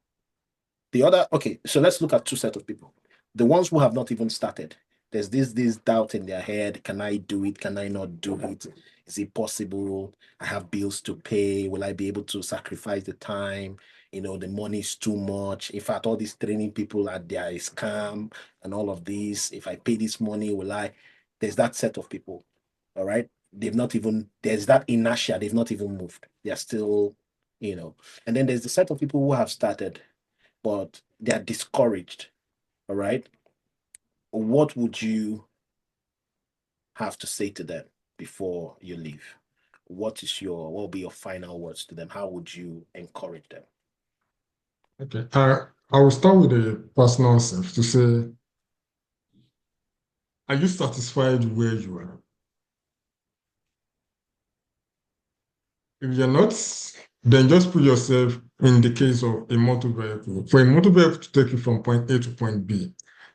okay, so let's look at two sets of people. The ones who have not even started. There's this doubt in their head. Can I do it? Can I not do it? Is it possible? I have bills to pay. Will I be able to sacrifice the time? The money is too much. In fact, all these training people are there is scam and all of this. If I pay this money, will I? There's that set of people. All right. There's that inertia. They've not even moved. They're still, and then there's the set of people who have started but they're discouraged. All right. What would you have to say to them before you leave? What will be your final words to them? How would you encourage them? Okay. I will start with a personal self to say, are you satisfied where you are? If you're not, then just put yourself in the case of a motor vehicle. For a motor vehicle to take you from point A to point B,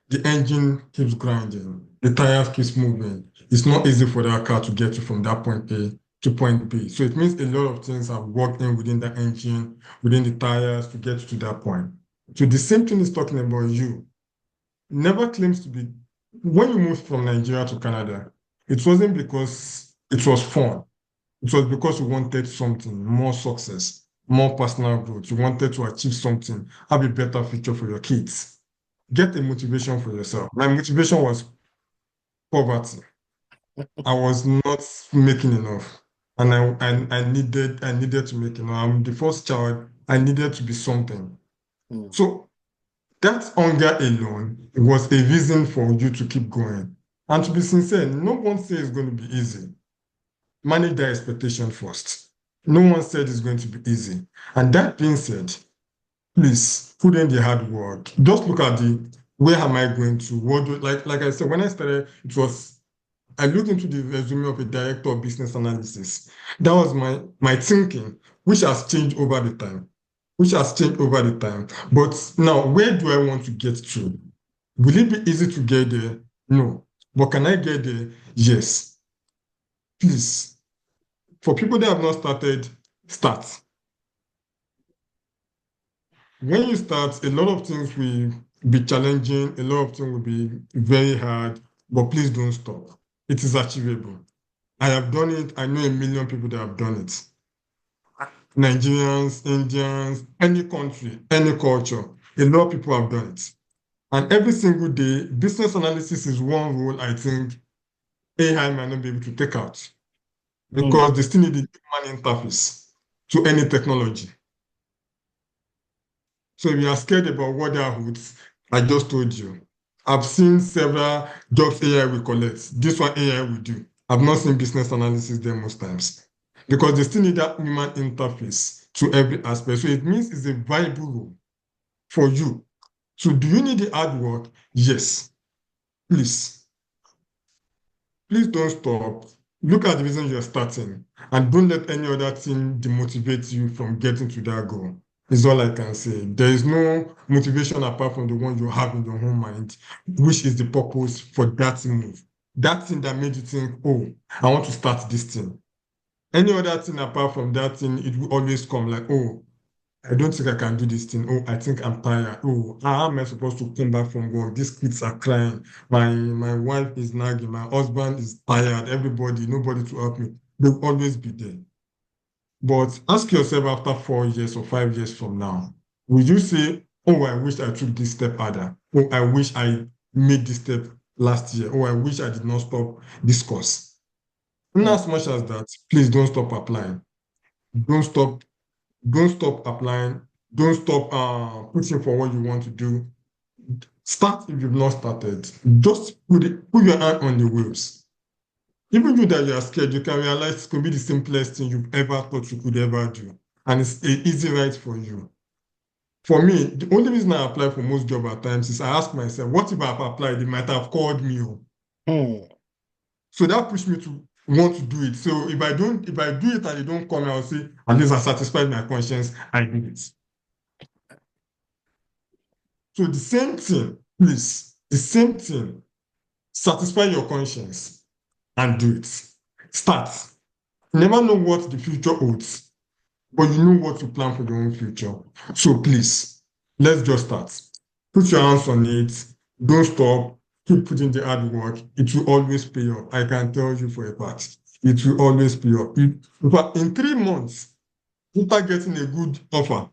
the engine keeps grinding, the tires keeps moving. It's not easy for that car to get you from that point A to point B. So it means a lot of things have worked in within the engine, within the tires to get you to that point. So the same thing is talking about you. Never claims to be. When you moved from Nigeria to Canada, it wasn't because it was fun. It was because you wanted something, more success, more personal growth. You wanted to achieve something, have a better future for your kids. Get a motivation for yourself. My motivation was poverty. I was not making enough. And I needed to make enough. I'm the first child. I needed to be something. Mm, So that hunger alone was a reason for you to keep going. And to be sincere, no one says it's going to be easy. Manage that expectation first. No one said it's going to be easy. And that being said, please put in the hard work. Just look at the where am I going to? What do like I said, when I started, it was I looked into the resume of a director of business analysis. That was my thinking, which has changed over the time. Which has changed over the time. But now, where do I want to get to? Will it be easy to get there? No. But can I get there? Yes. Please, for people that have not started, start. When you start, a lot of things will be challenging, a lot of things will be very hard, but please don't stop. It is achievable. I have done it. I know a million people that have done it. Nigerians, Indians, any country, any culture, a lot of people have done it. And every single day, business analysis is one role I think AI might not be able to take out Hmm. because they still need a human interface to any technology. So if you are scared about what that holds, I just told you. I've seen several jobs AI will collect. This one AI will do. I've not seen business analysis there most times because they still need that human interface to every aspect. So it means it's a viable role for you. So do you need the hard work? Yes. Please, please don't stop. Look at the reason you're starting and don't let any other thing demotivate you from getting to that goal. Is all I can say. There is no motivation apart from the one you have in your own mind, which is the purpose for that move. That thing that made you think, oh, I want to start this thing. Any other thing apart from that thing, it will always come like, oh, I don't think I can do this thing. Oh, I think I'm tired. Oh, how am I supposed to come back from work? These kids are crying. My wife is nagging. My husband is tired. Everybody, nobody to help me. They'll always be there. But ask yourself after 4 years or 5 years from now, will you say, oh, I wish I took this step harder. Oh, I wish I made this step last year. Oh, I wish I did not stop this course. And Hmm. as much as that, please don't stop applying. Don't stop don't stop applying. Don't stop pushing for what you want to do. Start if you've not started. Just put your hand on the wheels. Even you that you are scared, you can realize it could be the simplest thing you've ever thought you could ever do. And it's an easy right for you. For me, the only reason I apply for most jobs at times is I ask myself, what if I've applied? They might have called me. Oh. Hmm. So that pushed me to want to do it. So if I do it and they don't call me, I'll say, at least I satisfied my conscience, I did it. So the same thing, please, the same thing. Satisfy your conscience and do it. Start. You never know what the future holds, but you know what to plan for your own future. So please, let's just start. Put your hands on it. Don't stop. Keep putting the hard work. It will always pay off. I can tell you for a fact. It will always pay off. But in 3 months, after getting a good offer,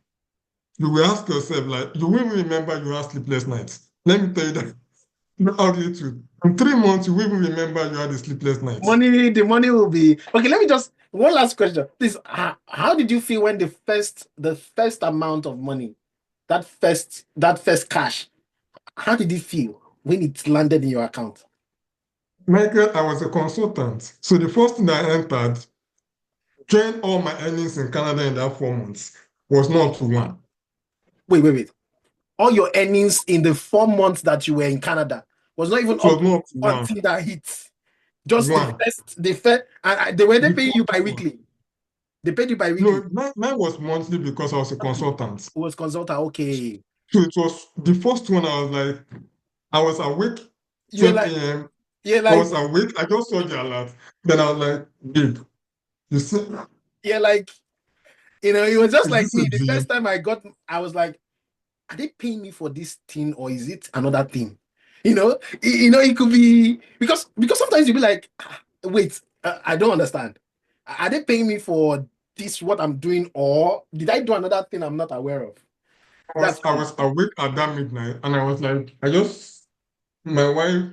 you will ask yourself, like, you will remember you had sleepless nights. Let me tell you that. No ugly truth. In 3 months, you will even remember you had a sleepless night. The money will be okay. Let me just one last question. Please, how did you feel when the first amount of money, that first cash, how did it feel when it landed in your account? Michael, I was a consultant. So the first thing I entered, joined all my earnings in Canada in that 4 months, was not to one. Wait. All your earnings in the 4 months that you were in Canada was not even It up was to not to one one. thing that hit. Just One. the first, and they The paying you first one. bi-weekly. They paid you bi-weekly. No, mine was monthly because I was a Monthly. consultant. It was consultant. Okay. So it was the first one. I was like, I was awake You're 12 like, a.m. you're I like, was awake. I just saw the alert. Then I was like, babe, you see, you're like, it was just is like this a me. The dream? first time I was like, are they paying me for this thing or is it another thing? It could be because sometimes you'll be like, wait, I don't understand. Are they paying me for this what I'm doing or did I do another thing I'm not aware of? That's I was awake at that midnight and I was like, my wife,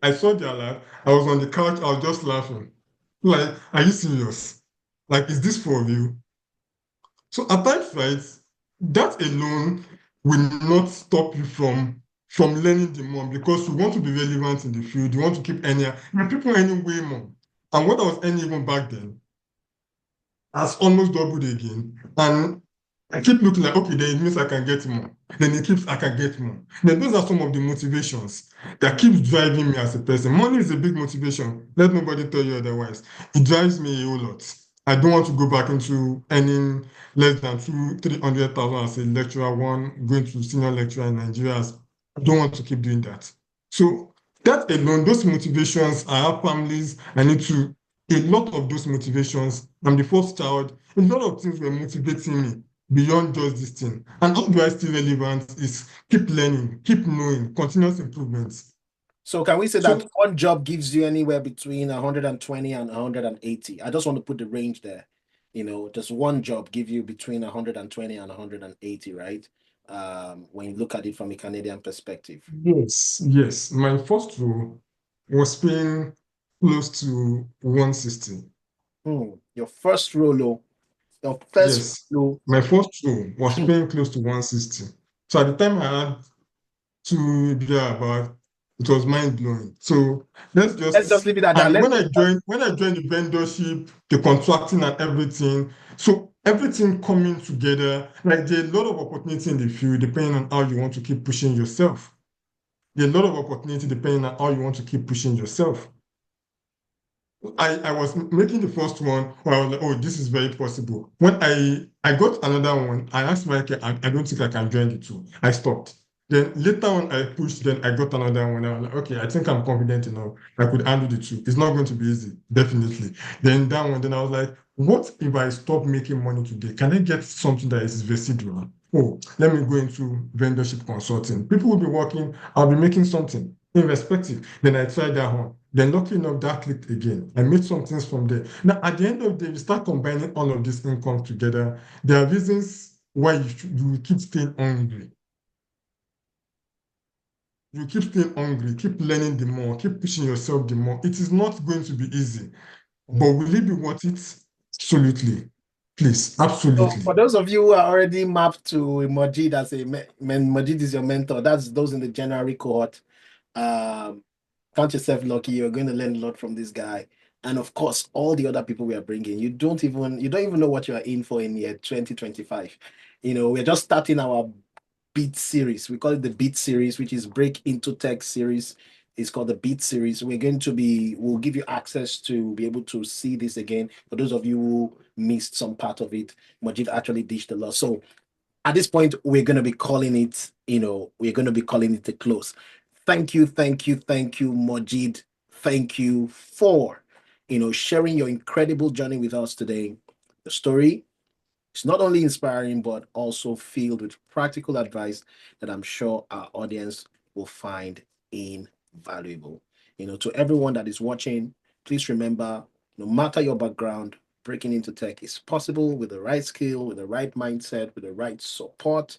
I saw the alert. I was on the couch. I was just laughing. Like, are you serious? Like, is this for you? So at times, right, that alone will not stop you from learning the more because you want to be relevant in the field. You want to keep earning. People earning way more. And what I was earning even back then has almost doubled again. And I keep looking like, okay, then it means I can get more. Then it keeps, I can get more. Then those are some of the motivations that Mm. keeps driving me as a person. Money is a big motivation. Let nobody tell you otherwise. It drives me a whole lot. I don't want to go back into earning less than 300,000 as a lecturer, one going to senior lecturer in Nigeria. I don't want to keep doing that. So that alone, those motivations, I have families, I need to, a lot of those motivations. I'm the first child. A lot of things were motivating me beyond just this thing. And how do I stay relevant is keep learning, keep knowing, continuous improvements. So can we say that So one job gives you anywhere between 120 and 180? I just want to put the range there. Just one job give you between 120 and 180, right? When you look at it from a Canadian perspective. yes, yes, my first role was paying close to 160. Your first rolo, your first Yes, rolo. my first role was paying close to 160. So at the time I had to be about, it was mind blowing. So let's Let's just just, leave it at that. and Let's when I joined the vendorship, the contracting and everything, so everything coming together, like there are a lot of opportunity in the field depending on how you want to keep pushing yourself. There are a lot of opportunity depending on how you want to keep pushing yourself. I was making the first one where I was like, oh, this is very possible. When I got another one, I asked Michael, I don't think I can join the two. I stopped. Then later on, I pushed, then I got another one. I was like, okay, I think I'm confident enough. I could handle the two. It's not going to be easy, definitely. Then that one, then I was like, what if I stop making money today? Can I get something that is residual? Oh, let me go into vendorship consulting. People will be working, I'll be making something irrespective. Then I tried that one. Then luckily enough, that clicked again. I made some things from there. Now, at the end of the day, you start combining all of this income together. There are reasons why you will keep staying hungry. You keep staying hungry, keep learning the more, keep pushing yourself the more. It is not going to be easy, but Mm. will it be worth it? Absolutely. Please, So for absolutely. those of you who are already mapped to Mojeed as Mojeed is your mentor, that's those in the January cohort. Um, count yourself lucky. You're going to learn a lot from this guy. And of course, all the other people we are bringing, you don't even know what you are in for in year 2025. We're just starting our Beat series. We call it the Beat series, which is Break into Tech series. It's called the Beat series. We'll give you access to be able to see this again. For those of you who missed some part of it, Majid actually dished a lot. So at this point, we're going to be calling it a close. Thank you, thank you, thank you, Majid. Thank you for, sharing your incredible journey with us today. The story, it's not only inspiring, but also filled with practical advice that I'm sure our audience will find invaluable. To everyone that is watching, please remember no matter your background, breaking into tech is possible with the right skill, with the right mindset, with the right support.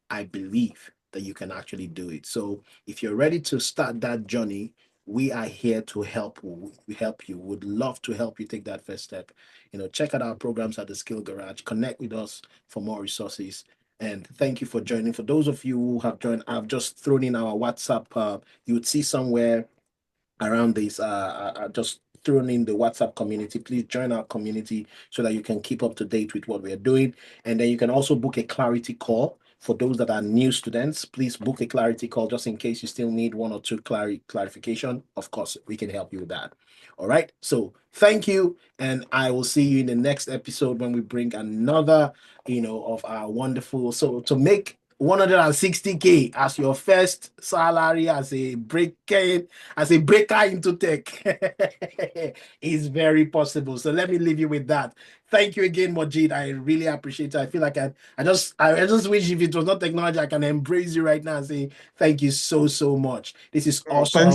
I believe that you can actually do it. So if you're ready to start that journey, we are here to help you. We help you. Would love to help you take that first step. Check out our programs at the Skill Garage. Connect with us for more resources. And thank you for joining. For those of you who have joined, I've just thrown in our WhatsApp. You would see somewhere around this. Just thrown in the WhatsApp community. Please join our community so that you can keep up to date with what we are doing. And then you can also book a clarity call. For those that are new students, please book a clarity call just in case you still need one or two clarification. Of course, we can help you with that. All right. So thank you. And I will see you in the next episode when we bring another, of our wonderful. So to make 160K as your first salary as a breaker into tech is very possible. So let me leave you with that. Thank you again, Mojeed. I really appreciate it. I feel like I just wish if it was not technology, I can embrace you right now and say thank you so, so much. This is Oh, awesome.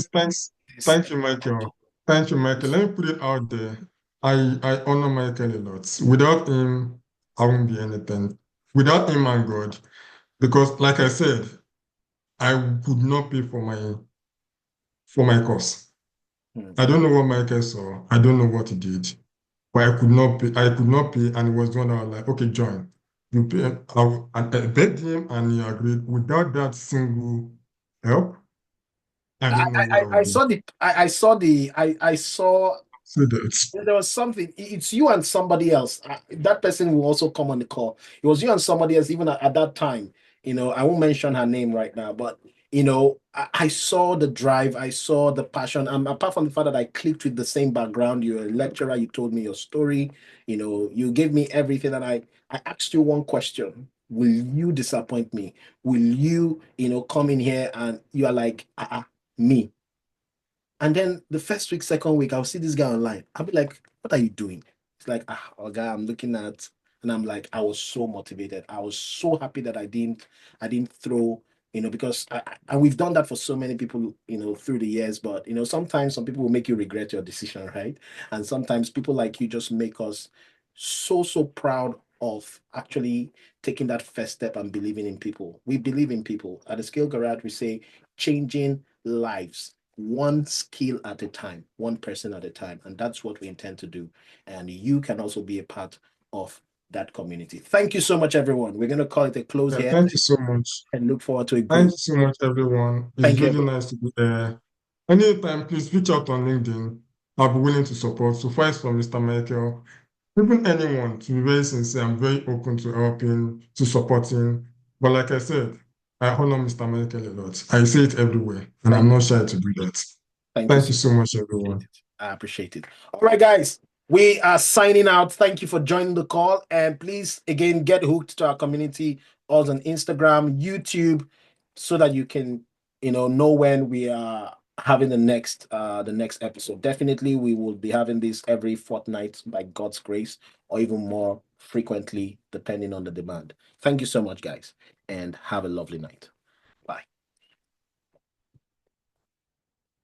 thank you, Michael. Thank you, Michael. Let me put it out there. I honor Michael a lot. Without him, I won't be anything. Without him and God, because like I said, I could not pay for my course. Hmm. I don't know what Michael saw. I don't know what he did, but I could not pay. I could not pay, and it was the one that was like, okay, join. You pay. I begged him, and he agreed. Without that single help, I I, don't know I, where I I would be. saw the I saw the I saw say that. There was something. It's you and somebody else. That person will also come on the call. It was you and somebody else, even at that time. I won't mention her name right now, but I saw the drive, I saw the passion. Apart from the fact that I clicked with the same background, you're a lecturer, you told me your story, you gave me everything, and I asked you one question. Will you disappoint me? Will you, come in here and you are like, me? And then the first week, second week, I'll see this guy online. I'll be like, what are you doing? It's like, oh guy, I'm looking at, and I'm like, I was so motivated. I was so happy that I didn't throw, because and we've done that for so many people, through the years. But sometimes some people will make you regret your decision, right? And sometimes people like you just make us so proud of actually taking that first step and believing in people. We believe in people. At the Skill Garage, we say changing lives one skill at a time, one person at a time. And that's what we intend to do. And you can also be a part of that community. Thank you so much, everyone. We're going to call it a close Yeah, here thank you so much. and look forward to a Thank great. you so much, everyone. It's Thank you, really everyone. nice to be there. Anytime, please reach out on LinkedIn. I'll be willing to support. So far from Mr. Michael, even anyone, to be very sincere, I'm very open to helping, to supporting. But like I said, I honor Mr. Michael a lot. I say it everywhere, and I'm Thank not you. shy to do that. Thank you Thank you so so much, appreciate everyone. it. I appreciate it. All right, guys, we are signing out. Thank you for joining the call. And please, again, get hooked to our community, also on Instagram, YouTube, so that you can, know when we are having the next episode. Definitely, we will be having this every fortnight by God's grace, or even more frequently, depending on the demand. Thank you so much, guys, and have a lovely night.